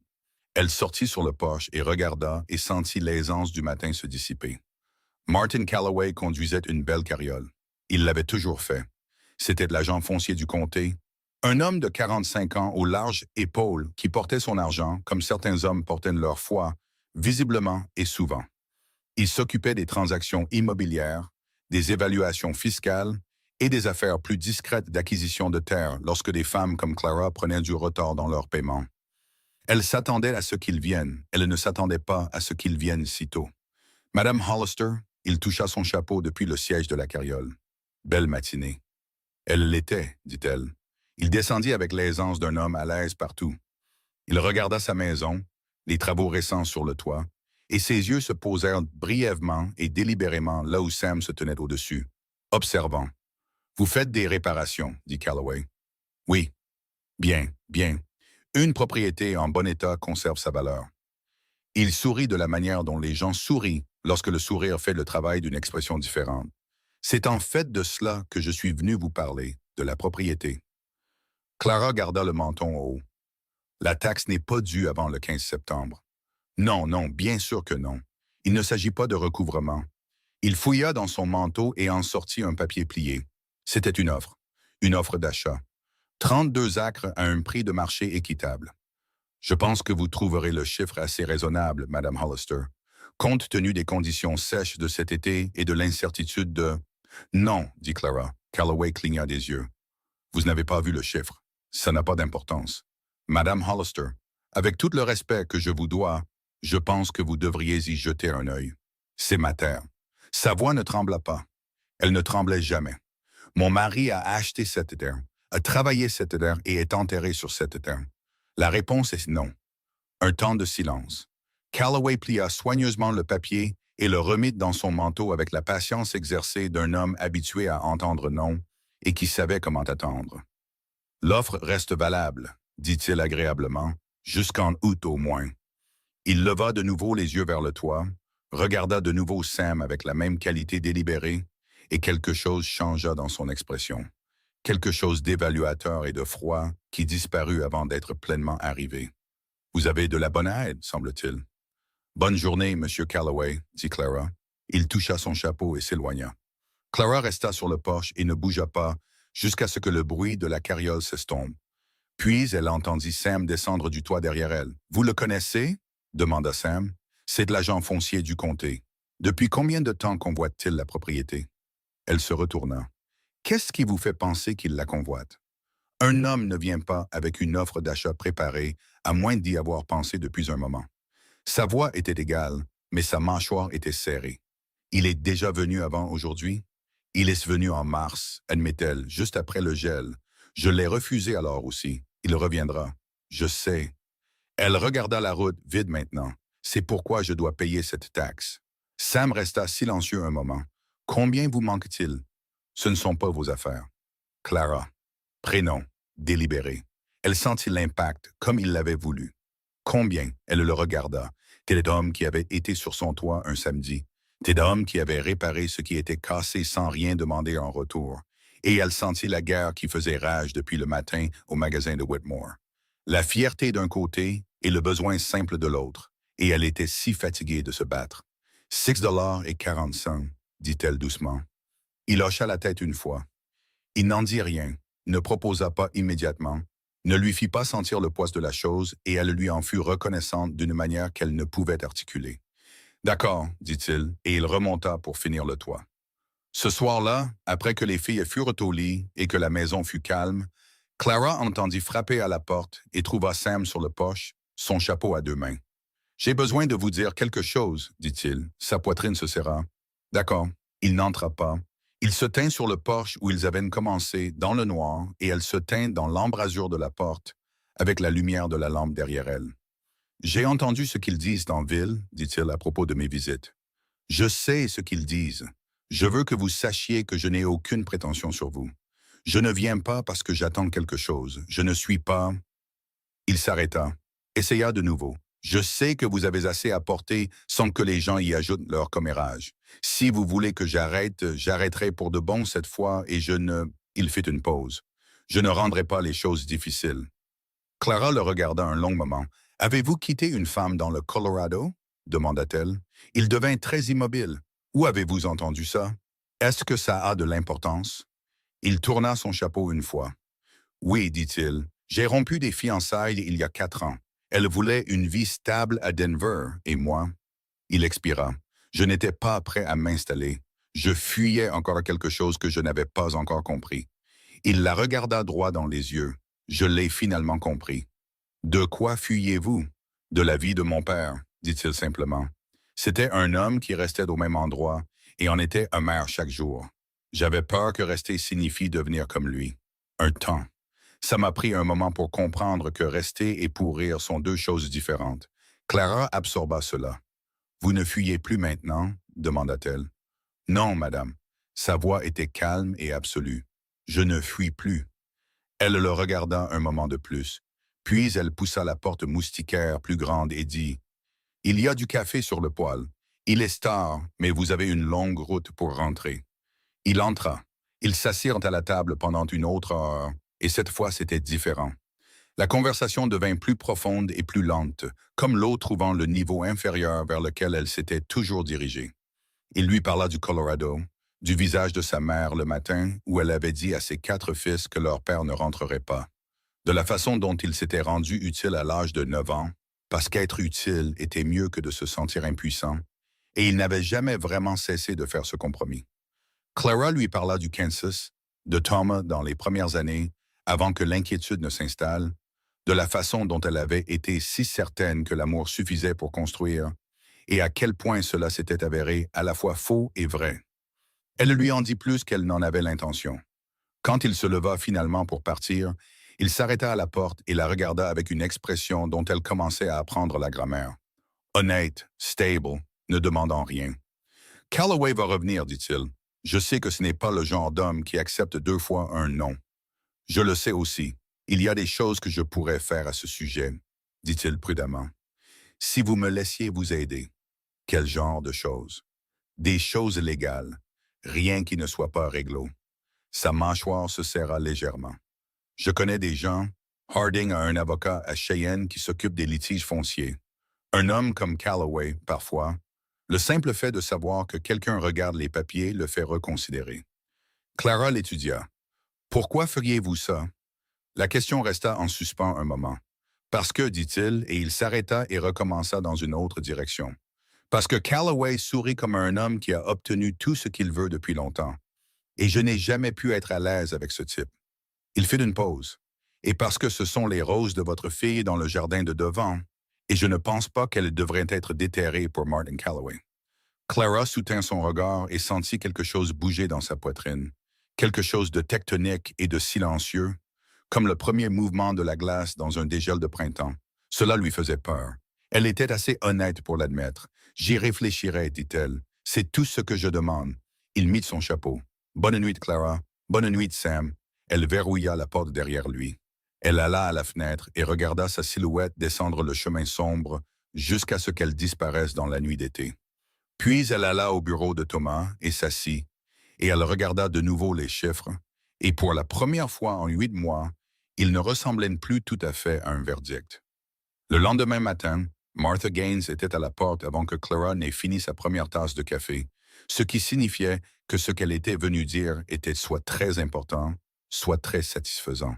Elle sortit sur le porche et regarda et sentit l'aisance du matin se dissiper. Martin Calloway conduisait une belle carriole. Il l'avait toujours fait. C'était de l'agent foncier du comté, un homme de 45 ans aux larges épaules qui portait son argent, comme certains hommes portaient leur foi, visiblement et souvent. Il s'occupait des transactions immobilières, des évaluations fiscales et des affaires plus discrètes d'acquisition de terre lorsque des femmes comme Clara prenaient du retard dans leur paiement. Elle s'attendait à ce qu'ils viennent, elle ne s'attendait pas à ce qu'ils viennent si tôt. Madame Hollister, il toucha son chapeau depuis le siège de la carriole. Belle matinée. Elle l'était, dit-elle. Il descendit avec l'aisance d'un homme à l'aise partout. Il regarda sa maison, les travaux récents sur le toit, et ses yeux se posèrent brièvement et délibérément là où Sam se tenait au-dessus, observant. « Vous faites des réparations, dit Calloway. « Oui. Bien, bien. Une propriété en bon état conserve sa valeur. » Il sourit de la manière dont les gens sourient lorsque le sourire fait le travail d'une expression différente. « C'est en fait de cela que je suis venu vous parler, de la propriété. » Clara garda le menton haut. « La taxe n'est pas due avant le 15 septembre. » « Non, non, bien sûr que non. Il ne s'agit pas de recouvrement. » Il fouilla dans son manteau et en sortit un papier plié. C'était une offre d'achat. 32 acres à un prix de marché équitable. Je pense que vous trouverez le chiffre assez raisonnable, Madame Hollister, compte tenu des conditions sèches de cet été et de l'incertitude de... Non, dit Clara. Calloway cligna des yeux. Vous n'avez pas vu le chiffre. Ça n'a pas d'importance. Madame Hollister, avec tout le respect que je vous dois, je pense que vous devriez y jeter un œil. C'est ma terre. Sa voix ne trembla pas. Elle ne tremblait jamais. Mon mari a acheté cette terre, a travaillé cette terre et est enterré sur cette terre. La réponse est non. Un temps de silence. Calloway plia soigneusement le papier et le remit dans son manteau avec la patience exercée d'un homme habitué à entendre non et qui savait comment attendre. « L'offre reste valable, dit-il agréablement, jusqu'en août au moins. » Il leva de nouveau les yeux vers le toit, regarda de nouveau Sam avec la même qualité délibérée, et quelque chose changea dans son expression. Quelque chose d'évaluateur et de froid qui disparut avant d'être pleinement arrivé. « Vous avez de la bonne aide, semble-t-il. »« Bonne journée, Monsieur Calloway, » dit Clara. Il toucha son chapeau et s'éloigna. Clara resta sur le porche et ne bougea pas jusqu'à ce que le bruit de la carriole s'estompe. Puis elle entendit Sam descendre du toit derrière elle. « Vous le connaissez ?» demanda Sam. « C'est de l'agent foncier du comté. Depuis combien de temps convoite-t-il la propriété? » Elle se retourna. « Qu'est-ce qui vous fait penser qu'il la convoite? Un homme ne vient pas avec une offre d'achat préparée, à moins d'y avoir pensé depuis un moment. » Sa voix était égale, mais sa mâchoire était serrée. « Il est déjà venu avant aujourd'hui? » « Il est venu en mars, admet-elle, juste après le gel. Je l'ai refusé alors aussi. Il reviendra. Je sais. » Elle regarda la route, vide maintenant. « C'est pourquoi je dois payer cette taxe. » Sam resta silencieux un moment. « Combien vous manque-t-il? » « Ce ne sont pas vos affaires. » Clara. Prénom. Délibéré. Elle sentit l'impact, comme il l'avait voulu. « Combien? » Elle le regarda. Tel homme qui avait été sur son toit un samedi. Tel homme qui avait réparé ce qui était cassé sans rien demander en retour. Et elle sentit la guerre qui faisait rage depuis le matin au magasin de Whitmore. La fierté d'un côté et le besoin simple de l'autre. Et elle était si fatiguée de se battre. « $6.40, dit-elle doucement. Il hocha la tête une fois. Il n'en dit rien, ne proposa pas immédiatement, ne lui fit pas sentir le poids de la chose et elle lui en fut reconnaissante d'une manière qu'elle ne pouvait articuler. « D'accord, dit-il, et il remonta pour finir le toit. Ce soir-là, après que les filles furent au lit et que la maison fut calme, Clara entendit frapper à la porte et trouva Sam sur le porche, son chapeau à deux mains. « J'ai besoin de vous dire quelque chose, dit-il. Sa poitrine se serra. « D'accord. » Il n'entra pas. Il se tint sur le porche où ils avaient commencé, dans le noir, et elle se tint dans l'embrasure de la porte, avec la lumière de la lampe derrière elle. « J'ai entendu ce qu'ils disent dans ville, dit-il à propos de mes visites. Je sais ce qu'ils disent. Je veux que vous sachiez que je n'ai aucune prétention sur vous. Je ne viens pas parce que j'attends quelque chose. Je ne suis pas... » Il s'arrêta, essaya de nouveau. « Je sais que vous avez assez à porter sans que les gens y ajoutent leur commérage. Si vous voulez que j'arrête, j'arrêterai pour de bon cette fois et je ne... » Il fit une pause. « Je ne rendrai pas les choses difficiles. » Clara le regarda un long moment. « Avez-vous quitté une femme dans le Colorado? » demanda-t-elle. Il devint très immobile. « Où avez-vous entendu ça? Est-ce que ça a de l'importance? » Il tourna son chapeau une fois. « Oui, dit-il, j'ai rompu des fiançailles il y a 4 ans. Elle voulait une vie stable à Denver, et moi... » Il expira. « Je n'étais pas prêt à m'installer. Je fuyais encore quelque chose que je n'avais pas encore compris. » Il la regarda droit dans les yeux. « Je l'ai finalement compris. »« De quoi fuyez-vous? »« De la vie de mon père, » dit-il simplement. C'était un homme qui restait au même endroit et en était amer chaque jour. J'avais peur que rester signifie devenir comme lui. Un temps. Ça m'a pris un moment pour comprendre que rester et pourrir sont deux choses différentes. Clara absorba cela. « Vous ne fuyez plus maintenant? » demanda-t-elle. « Non, madame. » Sa voix était calme et absolue. « Je ne fuis plus. » Elle le regarda un moment de plus. Puis elle poussa la porte moustiquaire plus grande et dit « Il y a du café sur le poêle. Il est tard, mais vous avez une longue route pour rentrer. » Il entra. Ils s'assirent à la table pendant une autre heure, et cette fois c'était différent. La conversation devint plus profonde et plus lente, comme l'eau trouvant le niveau inférieur vers lequel elle s'était toujours dirigée. Il lui parla du Colorado, du visage de sa mère le matin où elle avait dit à ses 4 fils que leur père ne rentrerait pas, de la façon dont il s'était rendu utile à l'âge de 9 ans, parce qu'être utile était mieux que de se sentir impuissant, et il n'avait jamais vraiment cessé de faire ce compromis. Clara lui parla du Kansas, de Thomas dans les premières années, avant que l'inquiétude ne s'installe, de la façon dont elle avait été si certaine que l'amour suffisait pour construire, et à quel point cela s'était avéré à la fois faux et vrai. Elle lui en dit plus qu'elle n'en avait l'intention. Quand il se leva finalement pour partir, il s'arrêta à la porte et la regarda avec une expression dont elle commençait à apprendre la grammaire. Honnête, stable, ne demandant rien. « Calloway va revenir, dit-il. Je sais que ce n'est pas le genre d'homme qui accepte 2 fois un non. Je le sais aussi. Il y a des choses que je pourrais faire à ce sujet, dit-il prudemment. Si vous me laissiez vous aider, quel genre de choses? Des choses légales, rien qui ne soit pas réglo. Sa mâchoire se serra légèrement. Je connais des gens. Harding a un avocat à Cheyenne qui s'occupe des litiges fonciers. Un homme comme Calloway, parfois, le simple fait de savoir que quelqu'un regarde les papiers le fait reconsidérer. Clara l'étudia. Pourquoi feriez-vous ça? La question resta en suspens un moment. Parce que, dit-il, et il s'arrêta et recommença dans une autre direction. Parce que Calloway sourit comme un homme qui a obtenu tout ce qu'il veut depuis longtemps. Et je n'ai jamais pu être à l'aise avec ce type. Il fit une pause. Et parce que ce sont les roses de votre fille dans le jardin de devant, et je ne pense pas qu'elles devraient être déterrées pour Martin Calloway. Clara soutint son regard et sentit quelque chose bouger dans sa poitrine, quelque chose de tectonique et de silencieux, comme le premier mouvement de la glace dans un dégel de printemps. Cela lui faisait peur. Elle était assez honnête pour l'admettre. « J'y réfléchirai, dit-elle. C'est tout ce que je demande. » Il mit son chapeau. « Bonne nuit, Clara. Bonne nuit, Sam. » Elle verrouilla la porte derrière lui. Elle alla à la fenêtre et regarda sa silhouette descendre le chemin sombre jusqu'à ce qu'elle disparaisse dans la nuit d'été. Puis elle alla au bureau de Thomas et s'assit, et elle regarda de nouveau les chiffres, et pour la première fois en 8 mois, ils ne ressemblaient plus tout à fait à un verdict. Le lendemain matin, Martha Gaines était à la porte avant que Clara n'ait fini sa première tasse de café, ce qui signifiait que ce qu'elle était venue dire était soit très important, soit très satisfaisant.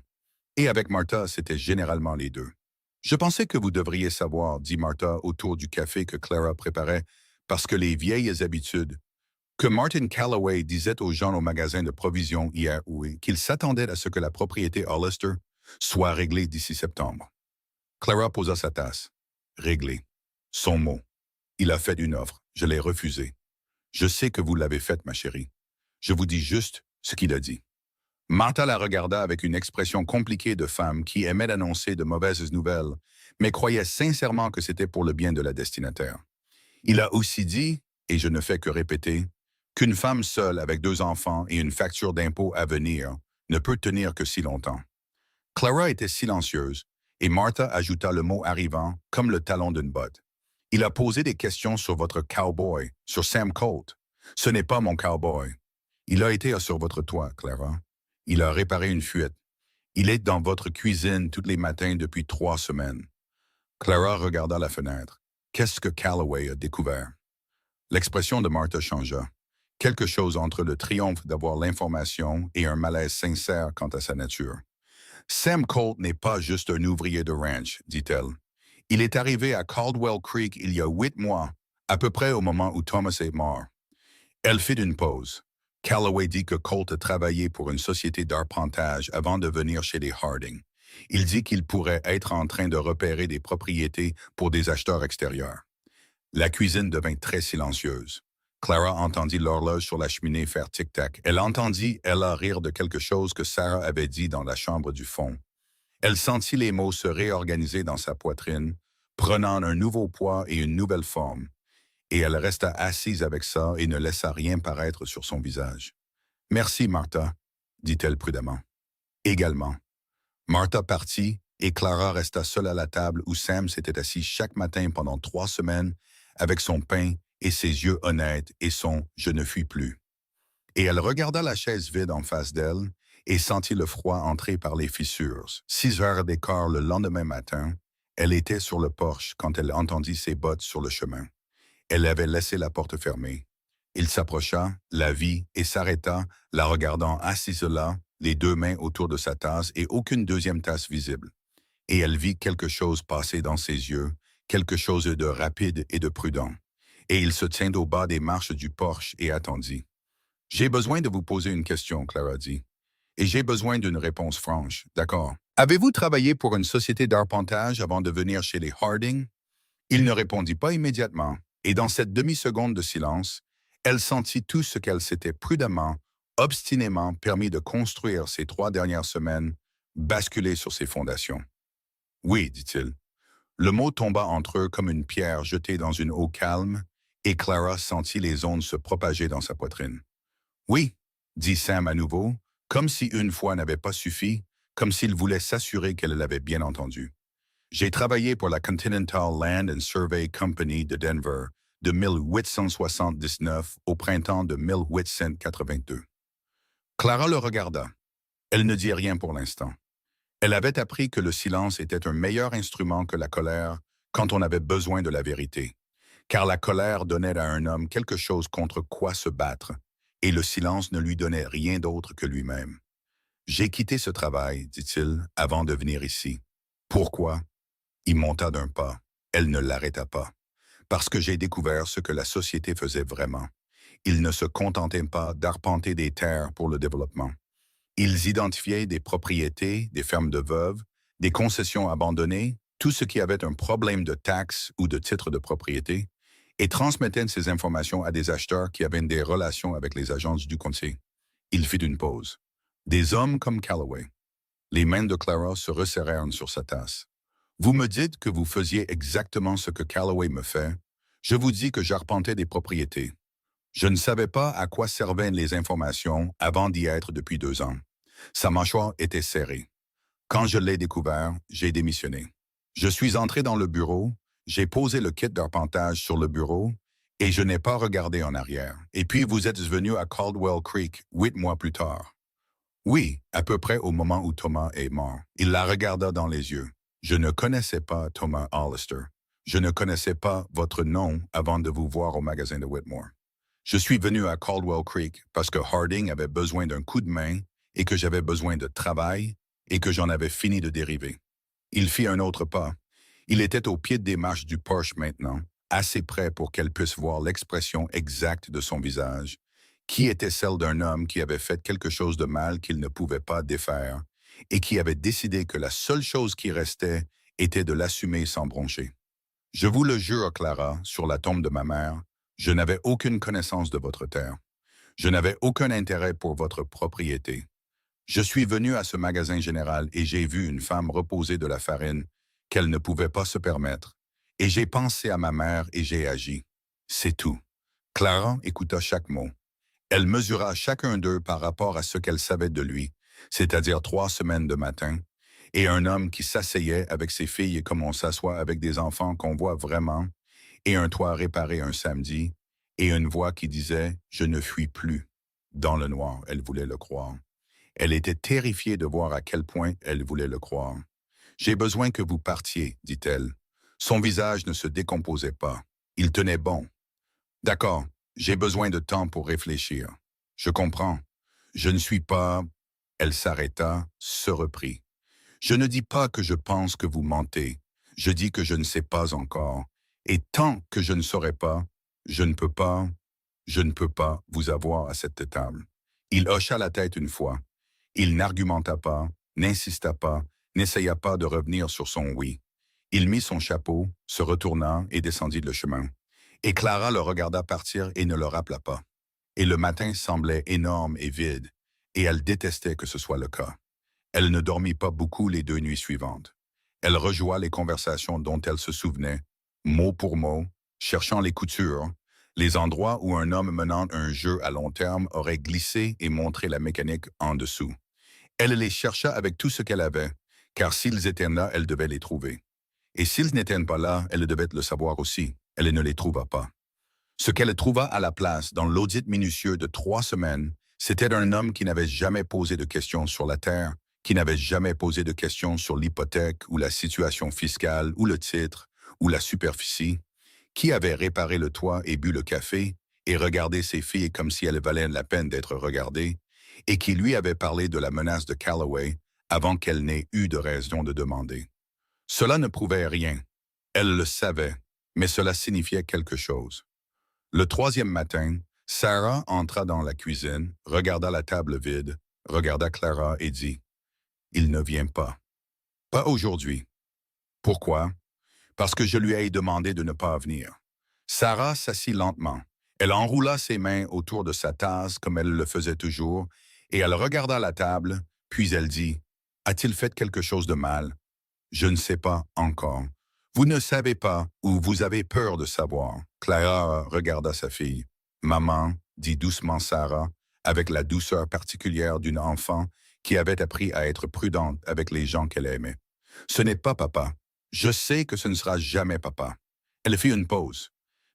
Et avec Martha, c'était généralement les deux. « Je pensais que vous devriez savoir, dit Martha autour du café que Clara préparait, parce que les vieilles habitudes, que Martin Calloway disait aux gens au magasin de provisions hier qu'il s'attendait à ce que la propriété Hollister soit réglée d'ici septembre. » Clara posa sa tasse. « Réglée. Son mot. Il a fait une offre. Je l'ai refusée. Je sais que vous l'avez faite, ma chérie. Je vous dis juste ce qu'il a dit. » Martha la regarda avec une expression compliquée de femme qui aimait annoncer de mauvaises nouvelles, mais croyait sincèrement que c'était pour le bien de la destinataire. Il a aussi dit, et je ne fais que répéter, qu'une femme seule avec 2 enfants et une facture d'impôt à venir ne peut tenir que si longtemps. Clara était silencieuse, et Martha ajouta le mot arrivant comme le talon d'une botte. « Il a posé des questions sur votre cowboy, sur Sam Colt. Ce n'est pas mon cowboy. Il a été sur votre toit, Clara. Il a réparé une fuite. Il est dans votre cuisine tous les matins depuis 3 semaines. » Clara regarda la fenêtre. Qu'est-ce que Calloway a découvert? L'expression de Martha changea. Quelque chose entre le triomphe d'avoir l'information et un malaise sincère quant à sa nature. « Sam Colt n'est pas juste un ouvrier de ranch, dit-elle. Il est arrivé à Caldwell Creek il y a 8 mois, à peu près au moment où Thomas est mort. » Elle fit une pause. Calloway dit que Colt a travaillé pour une société d'arpentage avant de venir chez les Harding. Il dit qu'il pourrait être en train de repérer des propriétés pour des acheteurs extérieurs. La cuisine devint très silencieuse. Clara entendit l'horloge sur la cheminée faire tic-tac. Elle entendit Ella rire de quelque chose que Sarah avait dit dans la chambre du fond. Elle sentit les mots se réorganiser dans sa poitrine, prenant un nouveau poids et une nouvelle forme. Et elle resta assise avec ça et ne laissa rien paraître sur son visage. « Merci, Martha, » dit-elle prudemment. « Également. » Martha partit et Clara resta seule à la table où Sam s'était assis chaque matin pendant 3 semaines avec son pain et ses yeux honnêtes et son « je ne fuis plus ». Et elle regarda la chaise vide en face d'elle et sentit le froid entrer par les fissures. 6h15 le lendemain matin, elle était sur le porche quand elle entendit ses bottes sur le chemin. Elle avait laissé la porte fermée. Il s'approcha, la vit et s'arrêta, la regardant assise là, les 2 mains autour de sa tasse et aucune deuxième tasse visible. Et elle vit quelque chose passer dans ses yeux, quelque chose de rapide et de prudent. Et il se tint au bas des marches du porche et attendit. « J'ai besoin de vous poser une question, Clara dit. Et j'ai besoin d'une réponse franche, d'accord. Avez-vous travaillé pour une société d'arpentage avant de venir chez les Harding? » Il ne répondit pas immédiatement. Et dans cette demi-seconde de silence, elle sentit tout ce qu'elle s'était prudemment, obstinément permis de construire ces 3 dernières semaines, basculer sur ses fondations. « Oui, dit-il. » Le mot tomba entre eux comme une pierre jetée dans une eau calme, et Clara sentit les ondes se propager dans sa poitrine. « Oui, » dit Sam à nouveau, comme si une fois n'avait pas suffi, comme s'il voulait s'assurer qu'elle l'avait bien entendu. « J'ai travaillé pour la Continental Land and Survey Company de Denver de 1879 au printemps de 1882. Clara le regarda. Elle ne dit rien pour l'instant. Elle avait appris que le silence était un meilleur instrument que la colère quand on avait besoin de la vérité, car la colère donnait à un homme quelque chose contre quoi se battre, et le silence ne lui donnait rien d'autre que lui-même. J'ai quitté ce travail, dit-il, avant de venir ici. Pourquoi? Il monta d'un pas. Elle ne l'arrêta pas. Parce que j'ai découvert ce que la société faisait vraiment. Ils ne se contentaient pas d'arpenter des terres pour le développement. Ils identifiaient des propriétés, des fermes de veuves, des concessions abandonnées, tout ce qui avait un problème de taxes ou de titres de propriété, et transmettaient ces informations à des acheteurs qui avaient des relations avec les agences du conseil. Il fit une pause. Des hommes comme Calloway. Les mains de Clara se resserrèrent sur sa tasse. Vous me dites que vous faisiez exactement ce que Calloway me fait. Je vous dis que j'arpentais des propriétés. Je ne savais pas à quoi servaient les informations avant d'y être depuis 2 ans. Sa mâchoire était serrée. Quand je l'ai découvert, j'ai démissionné. Je suis entré dans le bureau, j'ai posé le kit d'arpentage sur le bureau et je n'ai pas regardé en arrière. Et puis vous êtes venu à Caldwell Creek 8 mois plus tard. Oui, à peu près au moment où Thomas est mort. Il la regarda dans les yeux. Je ne connaissais pas Thomas Hollister. Je ne connaissais pas votre nom avant de vous voir au magasin de Whitmore. Je suis venu à Caldwell Creek parce que Harding avait besoin d'un coup de main et que j'avais besoin de travail et que j'en avais fini de dériver. Il fit un autre pas. Il était au pied des marches du Porsche maintenant, assez près pour qu'elle puisse voir l'expression exacte de son visage, qui était celle d'un homme qui avait fait quelque chose de mal qu'il ne pouvait pas défaire et qui avait décidé que la seule chose qui restait était de l'assumer sans broncher. Je vous le jure, Clara, sur la tombe de ma mère, je n'avais aucune connaissance de votre terre. Je n'avais aucun intérêt pour votre propriété. Je suis venu à ce magasin général et j'ai vu une femme reposer de la farine qu'elle ne pouvait pas se permettre. Et j'ai pensé à ma mère et j'ai agi. C'est tout. Clara écouta chaque mot. Elle mesura chacun d'eux par rapport à ce qu'elle savait de lui, c'est-à-dire 3 semaines de matin, et un homme qui s'asseyait avec ses filles comme on s'assoit avec des enfants qu'on voit vraiment, et un toit réparé un samedi, et une voix qui disait « Je ne fuis plus ». Dans le noir, elle voulait le croire. Elle était terrifiée de voir à quel point elle voulait le croire. « J'ai besoin que vous partiez, dit-elle. Son visage ne se décomposait pas. Il tenait bon. D'accord, j'ai besoin de temps pour réfléchir. Je comprends. Je ne suis pas... Elle s'arrêta, se reprit. Je ne dis pas que je pense que vous mentez. Je dis que je ne sais pas encore. Et tant que je ne saurai pas, je ne peux pas vous avoir à cette table. Il hocha la tête une fois. Il n'argumenta pas, n'insista pas, n'essaya pas de revenir sur son oui. Il mit son chapeau, se retourna et descendit le chemin. Et Clara le regarda partir et ne le rappela pas. Et le matin semblait énorme et vide, et elle détestait que ce soit le cas. Elle ne dormit pas beaucoup les 2 nuits suivantes. Elle rejoua les conversations dont elle se souvenait, mot pour mot, cherchant les coutures, les endroits où un homme menant un jeu à long terme aurait glissé et montré la mécanique en dessous. Elle les chercha avec tout ce qu'elle avait, car s'ils étaient là, elle devait les trouver. Et s'ils n'étaient pas là, elle devait le savoir aussi. Elle ne les trouva pas. Ce qu'elle trouva à la place dans l'audit minutieux de 3 semaines, c'était un homme qui n'avait jamais posé de questions sur la terre, qui n'avait jamais posé de questions sur l'hypothèque ou la situation fiscale ou le titre ou la superficie, qui avait réparé le toit et bu le café et regardé ses filles comme si elles valaient la peine d'être regardées, et qui lui avait parlé de la menace de Calloway avant qu'elle n'ait eu de raison de demander. Cela ne prouvait rien. Elle le savait, mais cela signifiait quelque chose. Le 3e matin, Sarah entra dans la cuisine, regarda la table vide, regarda Clara et dit « Il ne vient pas. Pas aujourd'hui. Pourquoi? Parce que je lui ai demandé de ne pas venir. » Sarah s'assit lentement. Elle enroula ses mains autour de sa tasse comme elle le faisait toujours, et elle regarda la table, puis elle dit « A-t-il fait quelque chose de mal? » « Je ne sais pas encore. Vous ne savez pas ou vous avez peur de savoir. » Clara regarda sa fille. « Maman, dit doucement Sarah, avec la douceur particulière d'une enfant qui avait appris à être prudente avec les gens qu'elle aimait. Ce n'est pas papa. Je sais que ce ne sera jamais papa. Elle fit une pause.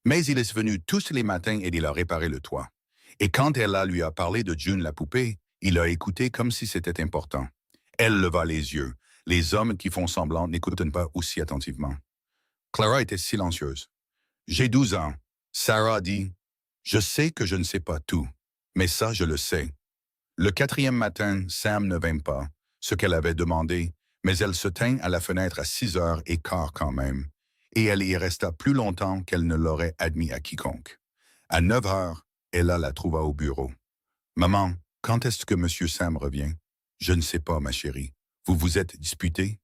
Mais il est venu tous les matins et il a réparé le toit. Et quand elle lui a parlé de June la poupée, il a écouté comme si c'était important. Elle leva les yeux. Les hommes qui font semblant n'écoutent pas aussi attentivement. Clara était silencieuse. J'ai 12 ans. Sarah a dit, je sais que je ne sais pas tout, mais ça, je le sais. Le quatrième matin, Sam ne vint pas, ce qu'elle avait demandé, mais elle se tint à la fenêtre à 6h15 quand même, et elle y resta plus longtemps qu'elle ne l'aurait admis à quiconque. À 9h, Ella la trouva au bureau. Maman, quand est-ce que Monsieur Sam revient? Je ne sais pas, ma chérie. Vous vous êtes disputé?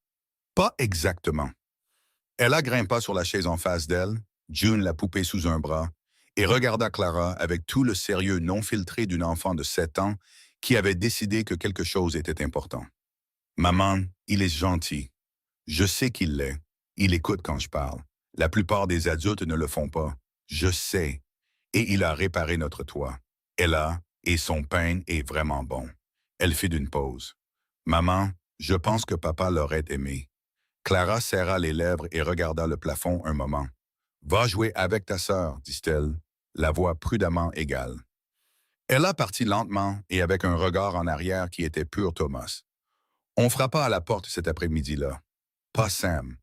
Pas exactement. Ella grimpa sur la chaise en face d'elle, June la poupée sous un bras, et regarda Clara avec tout le sérieux non filtré d'une enfant de 7 ans qui avait décidé que quelque chose était important. Maman, il est gentil. Je sais qu'il l'est. Il écoute quand je parle. La plupart des adultes ne le font pas. Je sais. Et il a réparé notre toit. Ella, et son pain est vraiment bon. Elle fit une pause. Maman, je pense que papa l'aurait aimé. Clara serra les lèvres et regarda le plafond un moment. Va jouer avec ta sœur, dit-elle, la voix prudemment égale. Ella partit lentement et avec un regard en arrière qui était pur Thomas. On frappa à la porte cet après-midi-là. Pas Sam.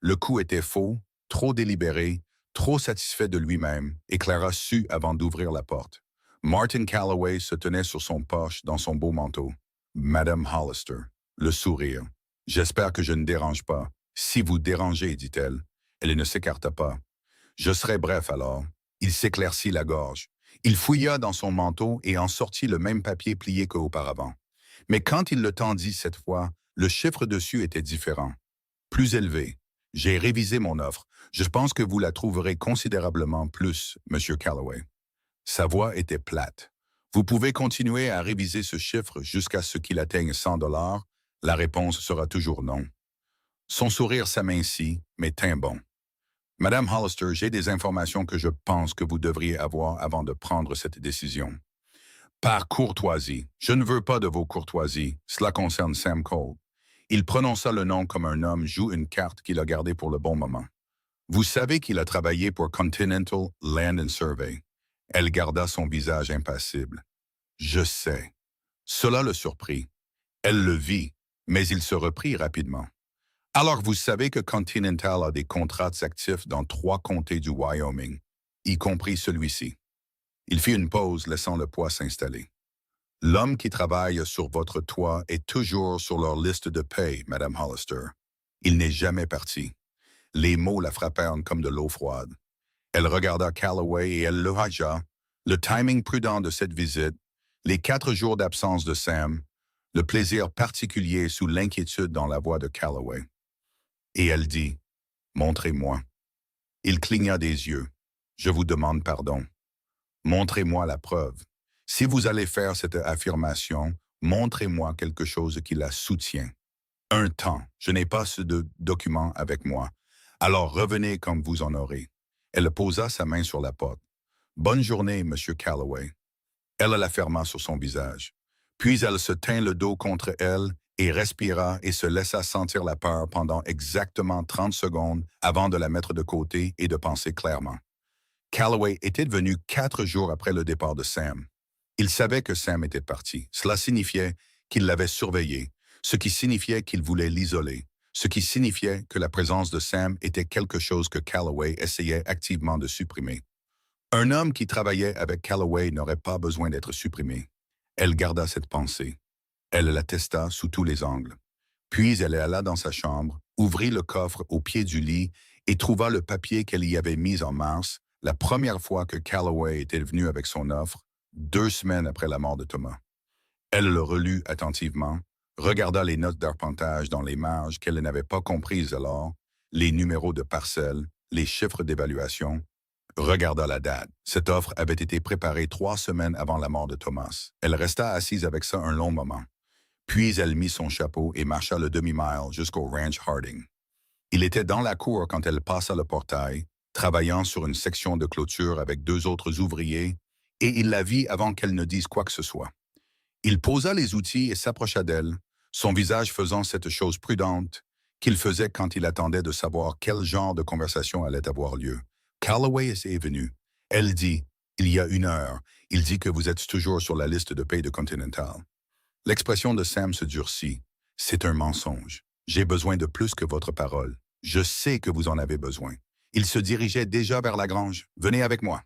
Le coup était faux, trop délibéré, trop satisfait de lui-même, et Clara sut avant d'ouvrir la porte. Martin Calloway se tenait sur son poche dans son beau manteau. Madame Hollister, le sourire. J'espère que je ne dérange pas. Si vous dérangez, dit-elle. Elle ne s'écarta pas. Je serai bref alors. Il s'éclaircit la gorge. Il fouilla dans son manteau et en sortit le même papier plié qu'auparavant. Mais quand il le tendit cette fois, le chiffre dessus était différent. Plus élevé. J'ai révisé mon offre. Je pense que vous la trouverez considérablement plus, Monsieur Calloway. Sa voix était plate. Vous pouvez continuer à réviser ce chiffre jusqu'à ce qu'il atteigne 100 $. La réponse sera toujours non. Son sourire s'amincit, mais tint bon. Madame Hollister, j'ai des informations que je pense que vous devriez avoir avant de prendre cette décision. Par courtoisie. Je ne veux pas de vos courtoisies. Cela concerne Sam Cole. Il prononça le nom comme un homme joue une carte qu'il a gardée pour le bon moment. Vous savez qu'il a travaillé pour Continental Land and Survey. Elle garda son visage impassible. Je sais. Cela le surprit. Elle le vit, mais il se reprit rapidement. Alors vous savez que Continental a des contrats actifs dans 3 comtés du Wyoming, y compris celui-ci. Il fit une pause, laissant le poids s'installer. L'homme qui travaille sur votre toit est toujours sur leur liste de paye, Madame Hollister. Il n'est jamais parti. Les mots la frappèrent comme de l'eau froide. Elle regarda Calloway et elle le hagea. Le timing prudent de cette visite, les 4 jours d'absence de Sam, le plaisir particulier sous l'inquiétude dans la voix de Calloway. Et elle dit, « Montrez-moi. » Il cligna des yeux. « Je vous demande pardon. Montrez-moi la preuve. Si vous allez faire cette affirmation, montrez-moi quelque chose qui la soutient. Un temps, je n'ai pas ce document avec moi. Alors revenez comme vous en aurez. » Elle posa sa main sur la porte. « Bonne journée, Monsieur Calloway. » Elle la ferma sur son visage. Puis elle se tint le dos contre elle et respira et se laissa sentir la peur pendant exactement 30 secondes avant de la mettre de côté et de penser clairement. Calloway était venu 4 jours après le départ de Sam. Il savait que Sam était parti. Cela signifiait qu'il l'avait surveillé, ce qui signifiait qu'il voulait l'isoler, ce qui signifiait que la présence de Sam était quelque chose que Calloway essayait activement de supprimer. Un homme qui travaillait avec Calloway n'aurait pas besoin d'être supprimé. Elle garda cette pensée. Elle la testa sous tous les angles. Puis elle alla dans sa chambre, ouvrit le coffre au pied du lit et trouva le papier qu'elle y avait mis en mars, la première fois que Calloway était venu avec son offre, 2 semaines après la mort de Thomas. Elle le relut attentivement, regarda les notes d'arpentage dans les marges qu'elle n'avait pas comprises alors, les numéros de parcelles, les chiffres d'évaluation, regarda la date. Cette offre avait été préparée 3 semaines avant la mort de Thomas. Elle resta assise avec ça un long moment. Puis elle mit son chapeau et marcha le demi-mile jusqu'au ranch Harding. Il était dans la cour quand elle passa le portail, travaillant sur une section de clôture avec 2 autres ouvriers, et il la vit avant qu'elle ne dise quoi que ce soit. Il posa les outils et s'approcha d'elle, son visage faisant cette chose prudente qu'il faisait quand il attendait de savoir quel genre de conversation allait avoir lieu. Calloway est venu. Elle dit, il y a 1 heure, il dit que vous êtes toujours sur la liste de paye de Continental. L'expression de Sam se durcit. C'est un mensonge. J'ai besoin de plus que votre parole. Je sais que vous en avez besoin. Il se dirigeait déjà vers la grange. Venez avec moi.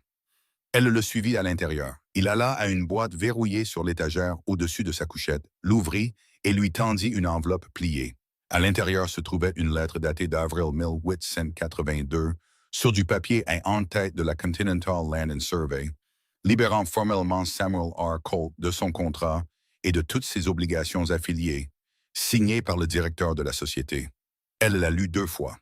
Elle le suivit à l'intérieur. Il alla à une boîte verrouillée sur l'étagère au-dessus de sa couchette, l'ouvrit et lui tendit une enveloppe pliée. À l'intérieur se trouvait une lettre datée d'avril 1882 sur du papier et en tête de la Continental Land and Survey, libérant formellement Samuel R. Colt de son contrat et de toutes ses obligations affiliées, signée par le directeur de la société. Elle l'a lu 2 fois.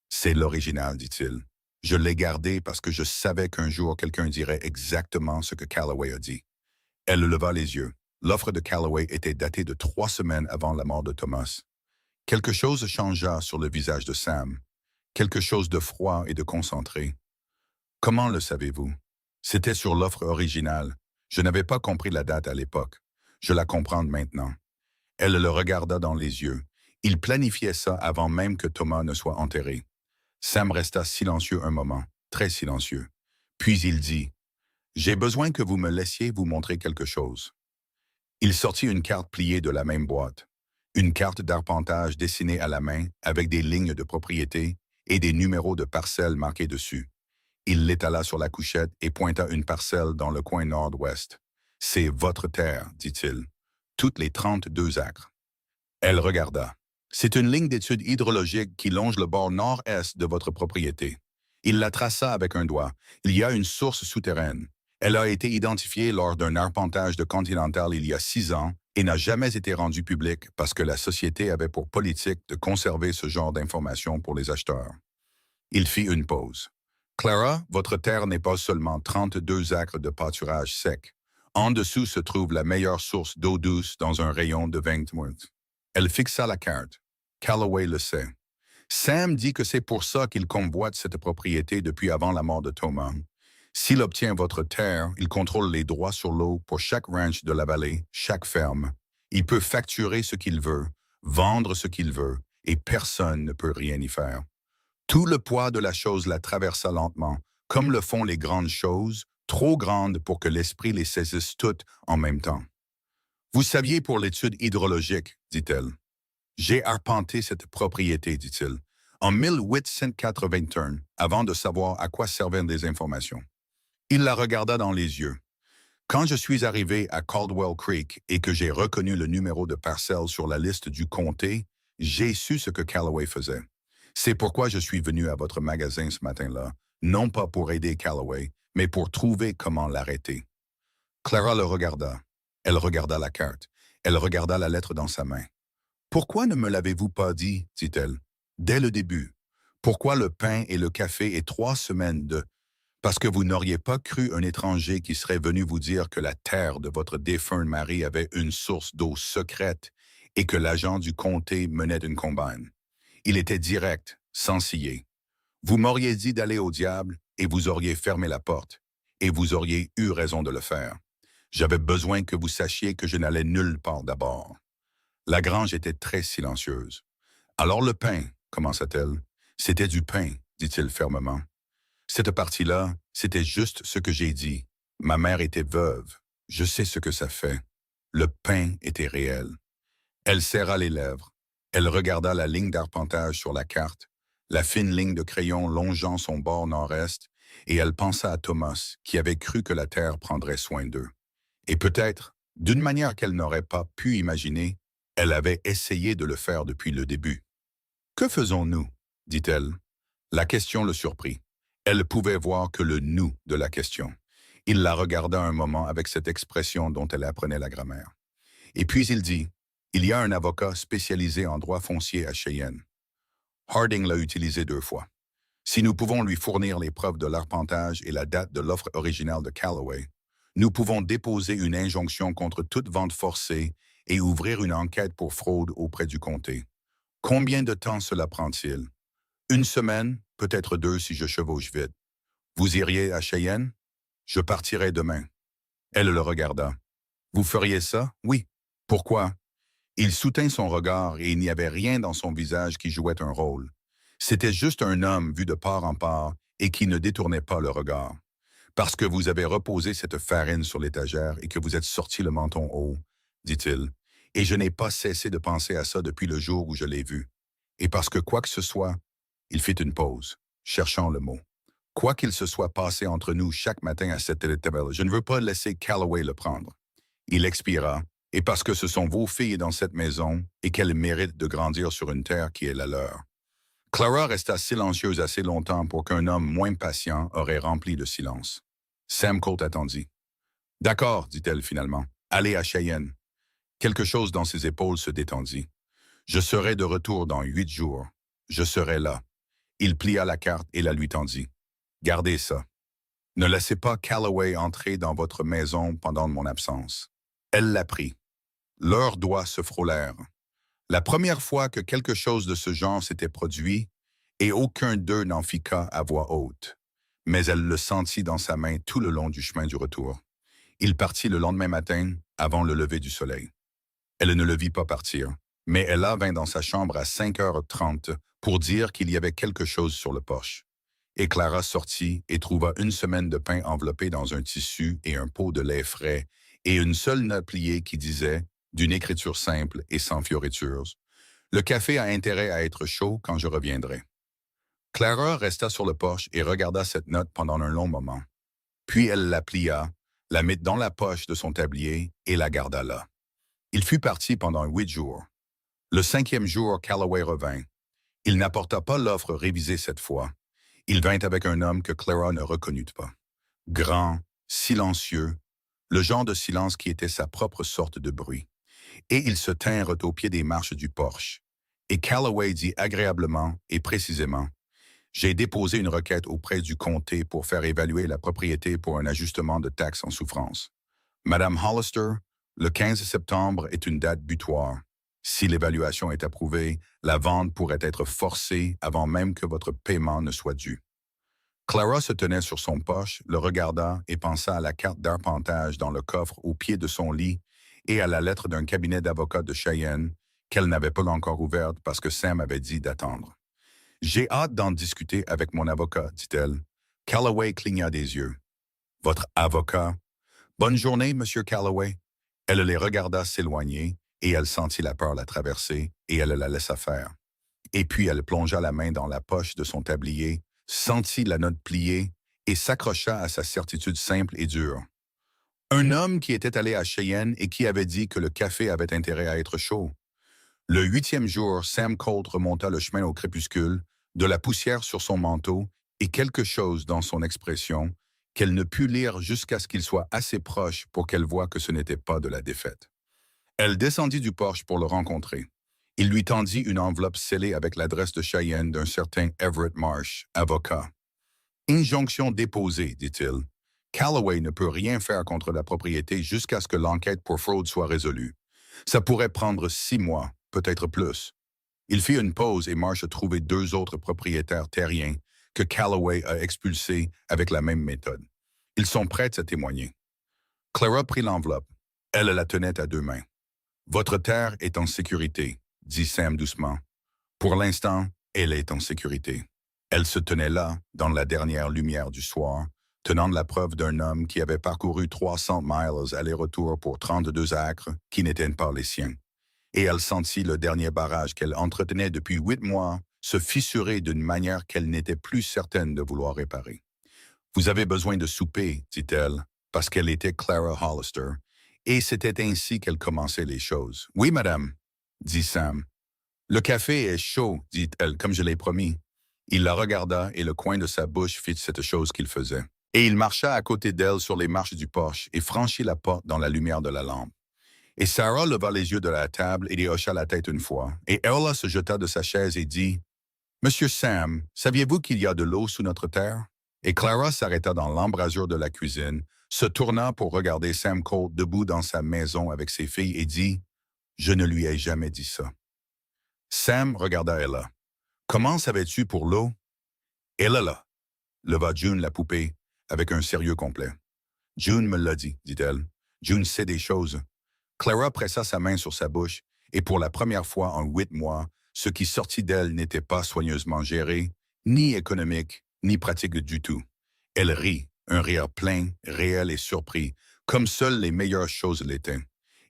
C'est l'original, dit-il. Je l'ai gardé parce que je savais qu'un jour quelqu'un dirait exactement ce que Calloway a dit. Elle leva les yeux. L'offre de Calloway était datée de 3 semaines avant la mort de Thomas. Quelque chose changea sur le visage de Sam. Quelque chose de froid et de concentré. Comment le savez-vous? C'était sur l'offre originale. Je n'avais pas compris la date à l'époque. Je la comprends maintenant. Elle le regarda dans les yeux. Il planifiait ça avant même que Thomas ne soit enterré. Sam resta silencieux un moment, très silencieux. Puis il dit, « J'ai besoin que vous me laissiez vous montrer quelque chose. » Il sortit une carte pliée de la même boîte. Une carte d'arpentage dessinée à la main avec des lignes de propriété et des numéros de parcelles marqués dessus. Il l'étala sur la couchette et pointa une parcelle dans le coin nord-ouest. « C'est votre terre, dit-il. Toutes les 32 acres. » Elle regarda. « C'est une ligne d'étude hydrologique qui longe le bord nord-est de votre propriété. » Il la traça avec un doigt. « Il y a une source souterraine. Elle a été identifiée lors d'un arpentage de Continental il y a 6 ans et n'a jamais été rendue publique parce que la société avait pour politique de conserver ce genre d'informations pour les acheteurs. » Il fit une pause. « Clara, votre terre n'est pas seulement 32 acres de pâturage sec. En dessous se trouve la meilleure source d'eau douce dans un rayon de 20 miles. » Elle fixa la carte. Calloway le sait. Sam dit que c'est pour ça qu'il convoite cette propriété depuis avant la mort de Thomas. S'il obtient votre terre, il contrôle les droits sur l'eau pour chaque ranch de la vallée, chaque ferme. Il peut facturer ce qu'il veut, vendre ce qu'il veut, et personne ne peut rien y faire. Tout le poids de la chose la traversa lentement, comme le font les grandes choses, trop grandes pour que l'esprit les saisisse toutes en même temps. « Vous saviez pour l'étude hydrologique, dit-elle. J'ai arpenté cette propriété, dit-il, en 1881, avant de savoir à quoi servaient les informations. » Il la regarda dans les yeux. « Quand je suis arrivé à Caldwell Creek et que j'ai reconnu le numéro de parcelle sur la liste du comté, j'ai su ce que Calloway faisait. C'est pourquoi je suis venu à votre magasin ce matin-là, non pas pour aider Calloway, mais pour trouver comment l'arrêter. » Clara le regarda. Elle regarda la carte. Elle regarda la lettre dans sa main. « Pourquoi ne me l'avez-vous pas dit, dit-elle, dès le début? Pourquoi le pain et le café et 3 semaines de... Parce que vous n'auriez pas cru un étranger qui serait venu vous dire que la terre de votre défunt mari avait une source d'eau secrète et que l'agent du comté menait une combine. Il était direct, sans scier. Vous m'auriez dit d'aller au diable et vous auriez fermé la porte, et vous auriez eu raison de le faire. J'avais besoin que vous sachiez que je n'allais nulle part d'abord. » La grange était très silencieuse. « Alors le pain, commença-t-elle. « C'était du pain, dit-il fermement. Cette partie-là, c'était juste ce que j'ai dit. Ma mère était veuve. Je sais ce que ça fait. Le pain était réel. » Elle serra les lèvres. Elle regarda la ligne d'arpentage sur la carte, la fine ligne de crayon longeant son bord nord-est, et elle pensa à Thomas, qui avait cru que la terre prendrait soin d'eux. Et peut-être, d'une manière qu'elle n'aurait pas pu imaginer, elle avait essayé de le faire depuis le début. « Que faisons-nous » dit-elle. La question le surprit. Elle pouvait voir que le « nous » de la question. Il la regarda un moment avec cette expression dont elle apprenait la grammaire. Et puis il dit, « Il y a un avocat spécialisé en droit foncier à Cheyenne. Harding l'a utilisé 2 fois. Si nous pouvons lui fournir les preuves de l'arpentage et la date de l'offre originale de Calloway, nous pouvons déposer une injonction contre toute vente forcée et ouvrir une enquête pour fraude auprès du comté. Combien de temps cela prend-il? 1 semaine, peut-être 2 si je chevauche vite. Vous iriez à Cheyenne? Je partirai demain. » Elle le regarda. « Vous feriez ça? Oui. Pourquoi? » Il soutint son regard et il n'y avait rien dans son visage qui jouait un rôle. C'était juste un homme vu de part en part et qui ne détournait pas le regard. Parce que vous avez reposé cette farine sur l'étagère et que vous êtes sorti le menton haut, dit-il, et je n'ai pas cessé de penser à ça depuis le jour où je l'ai vu. Et parce que quoi que ce soit, il fit une pause, cherchant le mot. Quoi qu'il se soit passé entre nous chaque matin à cette table, je ne veux pas laisser Calloway le prendre. Il expira, et parce que ce sont vos filles dans cette maison et qu'elles méritent de grandir sur une terre qui est la leur. Clara resta silencieuse assez longtemps pour qu'un homme moins patient aurait rempli le silence. Sam Colt attendit. « D'accord, dit-elle finalement. Allez à Cheyenne. » Quelque chose dans ses épaules se détendit. « Je serai de retour dans 8 jours. Je serai là. » Il plia la carte et la lui tendit. « Gardez ça. Ne laissez pas Calloway entrer dans votre maison pendant mon absence. » Elle la prit. Leurs doigts se frôlèrent. La première fois que quelque chose de ce genre s'était produit, et aucun d'eux n'en fit cas à voix haute. Mais elle le sentit dans sa main tout le long du chemin du retour. Il partit le lendemain matin, avant le lever du soleil. Elle ne le vit pas partir, mais Ella vint dans sa chambre à 5h30 pour dire qu'il y avait quelque chose sur le porche. Et Clara sortit et trouva une semaine de pain enveloppé dans un tissu et un pot de lait frais, et une seule note pliée qui disait, d'une écriture simple et sans fioritures, « Le café a intérêt à être chaud quand je reviendrai. » Clara resta sur le porche et regarda cette note pendant un long moment. Puis elle la plia, la mit dans la poche de son tablier et la garda là. Il fut parti pendant 8 jours. Le 5e jour, Calloway revint. Il n'apporta pas l'offre révisée cette fois. Il vint avec un homme que Clara ne reconnut pas. Grand, silencieux, le genre de silence qui était sa propre sorte de bruit. Et ils se tinrent au pied des marches du porche. Et Calloway dit agréablement et précisément, « J'ai déposé une requête auprès du comté pour faire évaluer la propriété pour un ajustement de taxes en souffrance. Madame Hollister, le 15 septembre est une date butoir. Si l'évaluation est approuvée, la vente pourrait être forcée avant même que votre paiement ne soit dû. » Clara se tenait sur son poche, le regarda et pensa à la carte d'arpentage dans le coffre au pied de son lit et à la lettre d'un cabinet d'avocat de Cheyenne qu'elle n'avait pas encore ouverte parce que Sam avait dit d'attendre. « J'ai hâte d'en discuter avec mon avocat, dit-elle. Calloway cligna des yeux. « Votre avocat? Bonne journée, Monsieur Calloway. » Elle les regarda s'éloigner et elle sentit la peur la traverser et elle la laissa faire. Et puis elle plongea la main dans la poche de son tablier, sentit la note pliée et s'accrocha à sa certitude simple et dure. Un homme qui était allé à Cheyenne et qui avait dit que le café avait intérêt à être chaud. Le 8e jour, Sam Colt remonta le chemin au crépuscule, de la poussière sur son manteau et quelque chose dans son expression qu'elle ne put lire jusqu'à ce qu'il soit assez proche pour qu'elle voie que ce n'était pas de la défaite. Elle descendit du porche pour le rencontrer. Il lui tendit une enveloppe scellée avec l'adresse de Cheyenne d'un certain Everett Marsh, avocat. « Injonction déposée, dit-il. Calloway ne peut rien faire contre la propriété jusqu'à ce que l'enquête pour fraude soit résolue. Ça pourrait prendre 6 mois, peut-être plus. » Il fit une pause et Marsh a trouvé 2 autres propriétaires terriens que Calloway a expulsés avec la même méthode. Ils sont prêts à témoigner. Clara prit l'enveloppe. Elle la tenait à 2 mains. « Votre terre est en sécurité, » dit Sam doucement. « Pour l'instant, elle est en sécurité. » Elle se tenait là, dans la dernière lumière du soir, tenant la preuve d'un homme qui avait parcouru 300 miles aller-retour pour 32 acres qui n'étaient pas les siens. Et elle sentit le dernier barrage qu'elle entretenait depuis 8 mois se fissurer d'une manière qu'elle n'était plus certaine de vouloir réparer. « Vous avez besoin de souper, » dit-elle, parce qu'elle était Clara Hollister, et c'était ainsi qu'elle commençait les choses. « Oui, madame, » dit Sam. « Le café est chaud, » dit-elle, comme je l'ai promis. Il la regarda et le coin de sa bouche fit cette chose qu'il faisait. Et il marcha à côté d'elle sur les marches du porche et franchit la porte dans la lumière de la lampe. Et Sarah leva les yeux de la table et y hocha la tête une fois. Et Ella se jeta de sa chaise et dit, « Monsieur Sam, saviez-vous qu'il y a de l'eau sous notre terre? » Et Clara s'arrêta dans l'embrasure de la cuisine, se tourna pour regarder Sam Colt debout dans sa maison avec ses filles et dit, « Je ne lui ai jamais dit ça. » Sam regarda Ella. « Comment savais-tu pour l'eau? » Ella là, leva June la poupée avec un sérieux complet. « June me l'a dit, dit-elle. June sait des choses. » Clara pressa sa main sur sa bouche Et pour la première fois en 8 mois, ce qui sortit d'elle n'était pas soigneusement géré, ni économique, ni pratique du tout. Elle rit, un rire plein, réel et surpris, comme seules les meilleures choses l'étaient.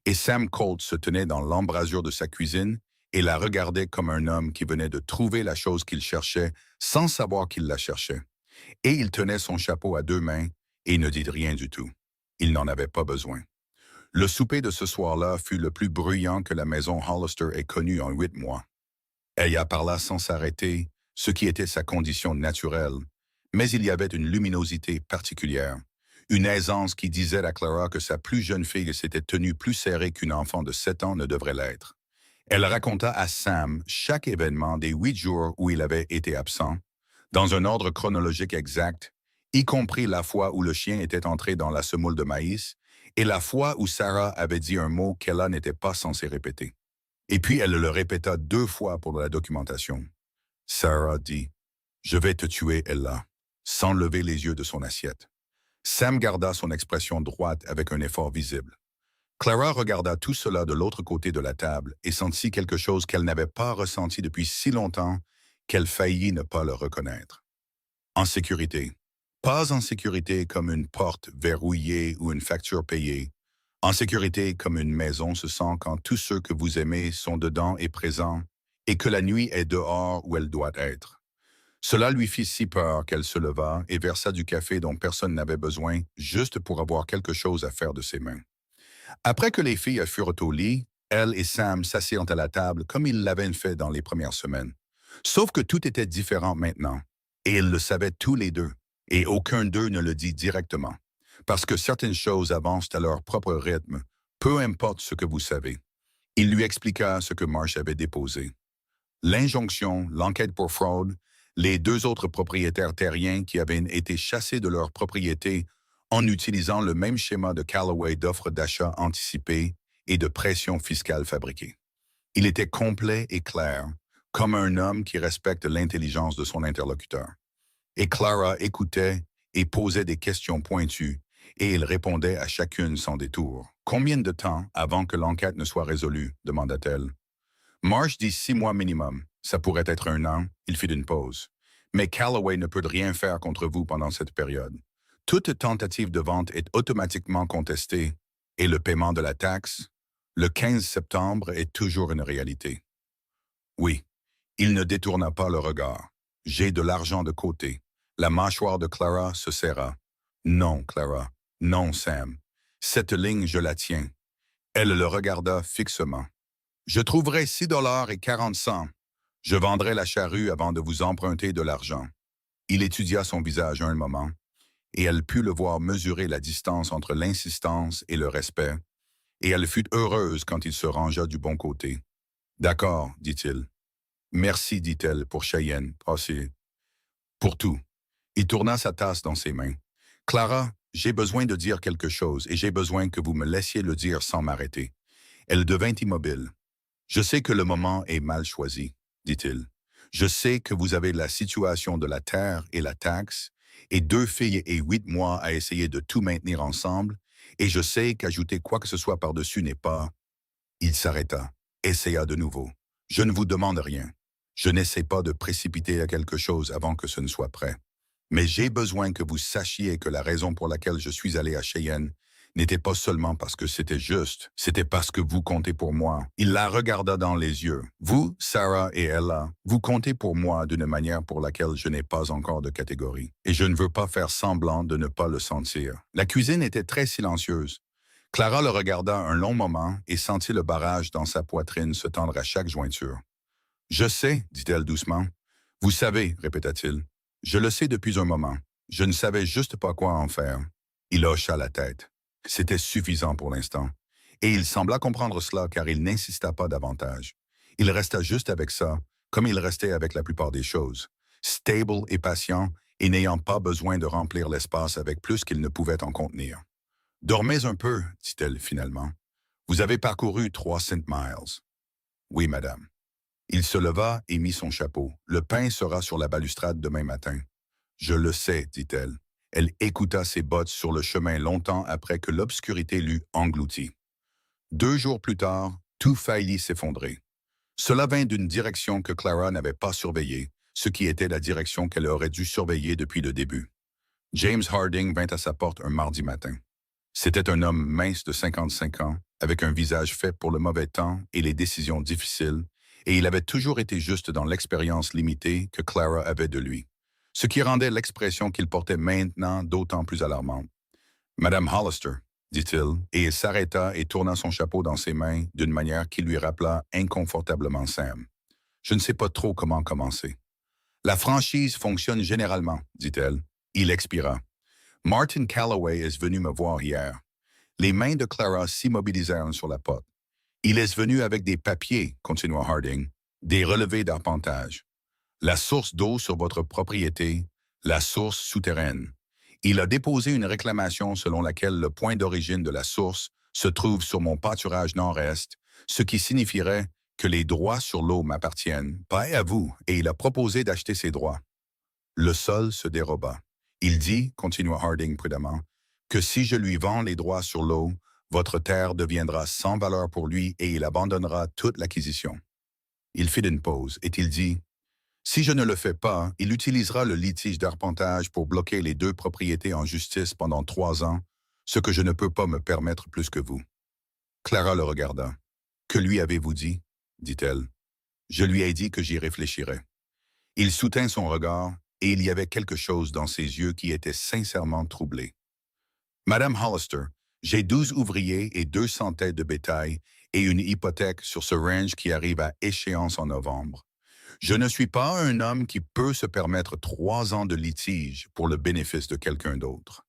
Et Sam Colt se tenait dans l'embrasure de sa cuisine et la regardait comme un homme qui venait de trouver la chose qu'il cherchait sans savoir qu'il la cherchait. Et il tenait son chapeau à 2 mains et ne dit rien du tout. Il n'en avait pas besoin. Le souper de ce soir-là fut le plus bruyant que la maison Hollister ait connu en 8 mois. Elle y parla sans s'arrêter, ce qui était sa condition naturelle, mais il y avait une luminosité particulière, une aisance qui disait à Clara que sa plus jeune fille s'était tenue plus serrée qu'une enfant de 7 ans ne devrait l'être. Elle raconta à Sam chaque événement des 8 jours où il avait été absent, dans un ordre chronologique exact, y compris la fois où le chien était entré dans la semoule de maïs et la fois où Sarah avait dit un mot qu'Ella n'était pas censée répéter. Et puis elle le répéta 2 fois pour la documentation. Sarah dit « Je vais te tuer, Ella », sans lever les yeux de son assiette. Sam garda son expression droite avec un effort visible. Clara regarda tout cela de l'autre côté de la table et sentit quelque chose qu'elle n'avait pas ressenti depuis si longtemps qu'elle faillit ne pas le reconnaître. En sécurité. Pas en sécurité comme une porte verrouillée ou une facture payée. En sécurité comme une maison se sent quand tous ceux que vous aimez sont dedans et présents, et que la nuit est dehors où elle doit être. Cela lui fit si peur qu'elle se leva et versa du café dont personne n'avait besoin, juste pour avoir quelque chose à faire de ses mains. Après que les filles furent au lit, elle et Sam s'assirent à la table comme ils l'avaient fait dans les premières semaines. Sauf que tout était différent maintenant, et ils le savaient tous les deux, et aucun d'eux ne le dit directement, parce que certaines choses avancent à leur propre rythme, peu importe ce que vous savez. Il lui expliqua ce que Marsh avait déposé. L'injonction, l'enquête pour fraude, les 2 autres propriétaires terriens qui avaient été chassés de leur propriété en utilisant le même schéma de Callaway d'offres d'achat anticipées et de pression fiscale fabriquée. Il était complet et clair, comme un homme qui respecte l'intelligence de son interlocuteur. Et Clara écoutait et posait des questions pointues, et il répondait à chacune sans détour. « Combien de temps avant que l'enquête ne soit résolue ?» demanda-t-elle. Marsh dit 6 mois minimum. Ça pourrait être 1 an. Il fit une pause. Mais Callaway ne peut rien faire contre vous pendant cette période. Toute tentative de vente est automatiquement contestée, et le paiement de la taxe, le 15 septembre, est toujours une réalité. Oui, il ne détourna pas le regard. J'ai de l'argent de côté. La mâchoire de Clara se serra. Non, Clara. Non, Sam. Cette ligne, je la tiens. Elle le regarda fixement. Je trouverai 6,40 $. Je vendrai la charrue avant de vous emprunter de l'argent. Il étudia son visage un moment, et elle put le voir mesurer la distance entre l'insistance et le respect, et elle fut heureuse quand il se rangea du bon côté. D'accord, dit-il. Merci, dit-elle, pour Cheyenne, passez. Pour tout. Il tourna sa tasse dans ses mains. Clara, j'ai besoin de dire quelque chose, et j'ai besoin que vous me laissiez le dire sans m'arrêter. Elle devint immobile. Je sais que le moment est mal choisi, dit-il. Je sais que vous avez la situation de la terre et la taxe, et 2 filles et 8 mois à essayer de tout maintenir ensemble, et je sais qu'ajouter quoi que ce soit par-dessus n'est pas... Il s'arrêta, essaya de nouveau. Je ne vous demande rien. Je n'essaie pas de précipiter à quelque chose avant que ce ne soit prêt. Mais j'ai besoin que vous sachiez que la raison pour laquelle je suis allé à Cheyenne n'était pas seulement parce que c'était juste, c'était parce que vous comptez pour moi. Il la regarda dans les yeux. Vous, Sarah et Ella, vous comptez pour moi d'une manière pour laquelle je n'ai pas encore de catégorie. Et je ne veux pas faire semblant de ne pas le sentir. La cuisine était très silencieuse. Clara le regarda un long moment et sentit le barrage dans sa poitrine se tendre à chaque jointure. « Je sais, dit-elle doucement. « Vous savez, répéta-t-il. Je le sais depuis un moment. Je ne savais juste pas quoi en faire. » Il hocha la tête. C'était suffisant pour l'instant. Et il sembla comprendre cela car il n'insista pas davantage. Il resta juste avec ça, comme il restait avec la plupart des choses, stable et patient et n'ayant pas besoin de remplir l'espace avec plus qu'il ne pouvait en contenir. « Dormez un peu, dit-elle finalement. Vous avez parcouru 300 miles. Oui, madame. Il se leva et mit son chapeau. Le pain sera sur la balustrade demain matin. Je le sais, dit-elle. Elle écouta ses bottes sur le chemin longtemps après que l'obscurité l'eut englouti. 2 jours plus tard, Tout faillit s'effondrer. Cela vint d'une direction que Clara n'avait pas surveillée, ce qui était la direction qu'elle aurait dû surveiller depuis le début. James Harding vint à sa porte un mardi matin. C'était un homme mince de 55 ans, avec un visage fait pour le mauvais temps et les décisions difficiles, et il avait toujours été juste dans l'expérience limitée que Clara avait de lui, ce qui rendait l'expression qu'il portait maintenant d'autant plus alarmante. « Madame Hollister », dit-il, et il s'arrêta et tourna son chapeau dans ses mains d'une manière qui lui rappela inconfortablement Sam. « Je ne sais pas trop comment commencer. »« La franchise fonctionne généralement, » dit-elle. Il expira. « Martin Calloway est venu me voir hier. » Les mains de Clara s'immobilisèrent sur la porte. « Il est venu avec des papiers, » continua Harding, « des relevés d'arpentage. La source d'eau sur votre propriété, la source souterraine. Il a déposé une réclamation selon laquelle le point d'origine de la source se trouve sur mon pâturage nord-est, ce qui signifierait que les droits sur l'eau m'appartiennent, pas à vous, et il a proposé d'acheter ces droits. » Le sol se déroba. « Il dit, » continua Harding prudemment, « que si je lui vends les droits sur l'eau, votre terre deviendra sans valeur pour lui et il abandonnera toute l'acquisition. » Il fit une pause et il dit, « Si je ne le fais pas, il utilisera le litige d'arpentage pour bloquer les deux propriétés en justice pendant 3 ans, ce que je ne peux pas me permettre plus que vous. » Clara le regarda. « Que lui avez-vous dit? » dit-elle. « Je lui ai dit que j'y réfléchirais. » Il soutint son regard et il y avait quelque chose dans ses yeux qui était sincèrement troublé. « Madame Hollister, j'ai 12 ouvriers et 200 têtes de bétail et une hypothèque sur ce ranch qui arrive à échéance en novembre. Je ne suis pas un homme qui peut se permettre 3 ans de litige pour le bénéfice de quelqu'un d'autre. »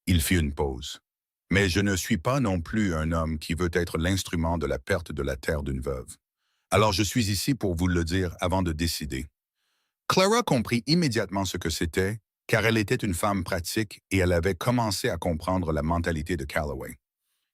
Il fit une pause. « Mais je ne suis pas non plus un homme qui veut être l'instrument de la perte de la terre d'une veuve. Alors je suis ici pour vous le dire avant de décider. » Clara comprit immédiatement ce que c'était, car elle était une femme pratique et elle avait commencé à comprendre la mentalité de Calloway.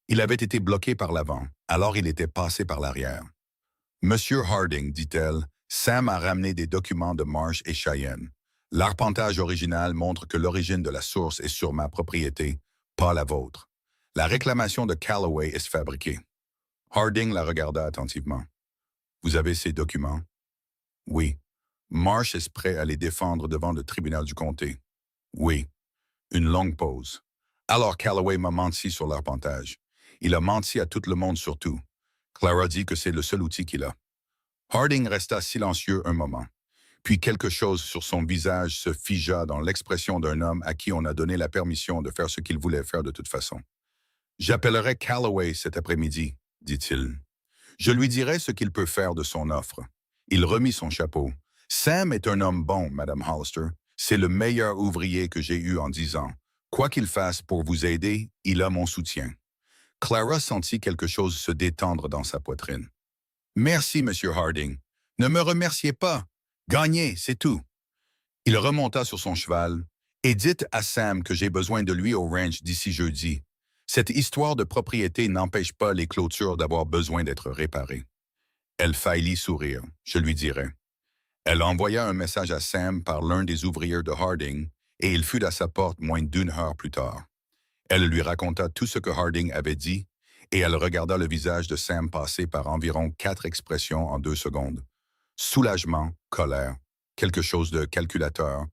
Il avait été bloqué par l'avant, alors il était passé par l'arrière. « Monsieur Harding, dit-elle, Sam a ramené des documents de Marsh et Cheyenne. L'arpentage original montre que l'origine de la source est sur ma propriété, pas la vôtre. La réclamation de Calloway est fabriquée. » Harding la regarda attentivement. « Vous avez ces documents? »« Oui. » « Marsh est prêt à les défendre devant le tribunal du comté. »« Oui. » Une longue pause. « Alors Calloway m'a menti sur l'arpentage. Il a menti à tout le monde surtout. Clara dit que c'est le seul outil qu'il a. » Harding resta silencieux un moment. Puis quelque chose sur son visage se figea dans l'expression d'un homme à qui on a donné la permission de faire ce qu'il voulait faire de toute façon. « J'appellerai Calloway cet après-midi, » dit-il. « Je lui dirai ce qu'il peut faire de son offre. » Il remit son chapeau. « Sam est un homme bon, Madame Hollister. C'est le meilleur ouvrier que j'ai eu en 10 ans. Quoi qu'il fasse pour vous aider, il a mon soutien. » Clara sentit quelque chose se détendre dans sa poitrine. « Merci, Monsieur Harding. Ne me remerciez pas. Gagnez, c'est tout. » Il remonta sur son cheval. « Et dites à Sam que j'ai besoin de lui au ranch d'ici jeudi. Cette histoire de propriété n'empêche pas les clôtures d'avoir besoin d'être réparées. » Elle faillit sourire. « Je lui dirai. » Elle envoya un message à Sam par l'un des ouvriers de Harding et il fut à sa porte moins d'1 heure plus tard. Elle lui raconta tout ce que Harding avait dit et elle regarda le visage de Sam passer par environ 4 expressions en 2 secondes. Soulagement, colère, quelque chose de calculateur,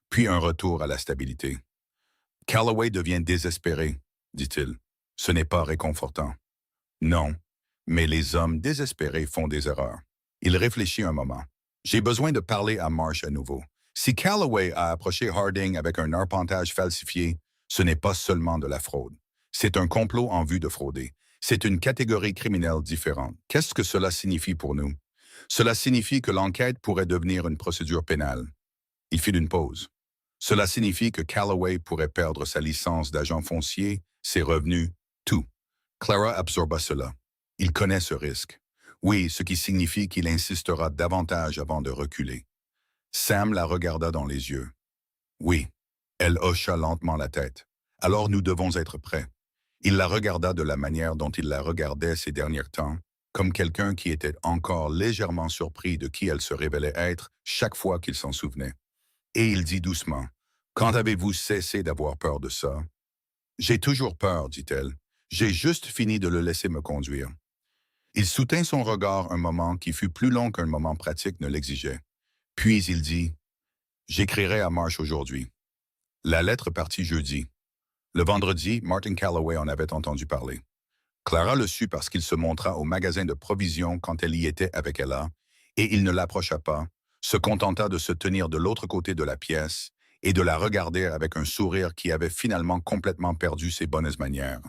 puis un retour à la stabilité. « Calloway devient désespéré, » dit-il. « Ce n'est pas réconfortant. »« Non, mais les hommes désespérés font des erreurs. » Il réfléchit un moment. « J'ai besoin de parler à Marsh à nouveau. Si Calloway a approché Harding avec un arpentage falsifié, ce n'est pas seulement de la fraude. C'est un complot en vue de frauder. C'est une catégorie criminelle différente. Qu'est-ce que cela signifie pour nous? Cela signifie que l'enquête pourrait devenir une procédure pénale. » Il fit une pause. « Cela signifie que Calloway pourrait perdre sa licence d'agent foncier, ses revenus, tout. » Clara absorba cela. Il connaît ce risque. Oui, ce qui signifie qu'il insistera davantage avant de reculer. Sam la regarda dans les yeux. Oui. Elle hocha lentement la tête. Alors nous devons être prêts. Il la regarda de la manière dont il la regardait ces derniers temps, comme quelqu'un qui était encore légèrement surpris de qui elle se révélait être chaque fois qu'il s'en souvenait. Et il dit doucement, « Quand avez-vous cessé d'avoir peur de ça? »« J'ai toujours peur, dit-elle. J'ai juste fini de le laisser me conduire. » Il soutint son regard un moment qui fut plus long qu'un moment pratique ne l'exigeait. Puis il dit, «J'écrirai à Marsh aujourd'hui.» La lettre partit jeudi. Le vendredi, Martin Calloway en avait entendu parler. Clara le sut parce qu'il se montra au magasin de provisions quand elle y était avec Ella, et il ne l'approcha pas, se contenta de se tenir de l'autre côté de la pièce et de la regarder avec un sourire qui avait finalement complètement perdu ses bonnes manières.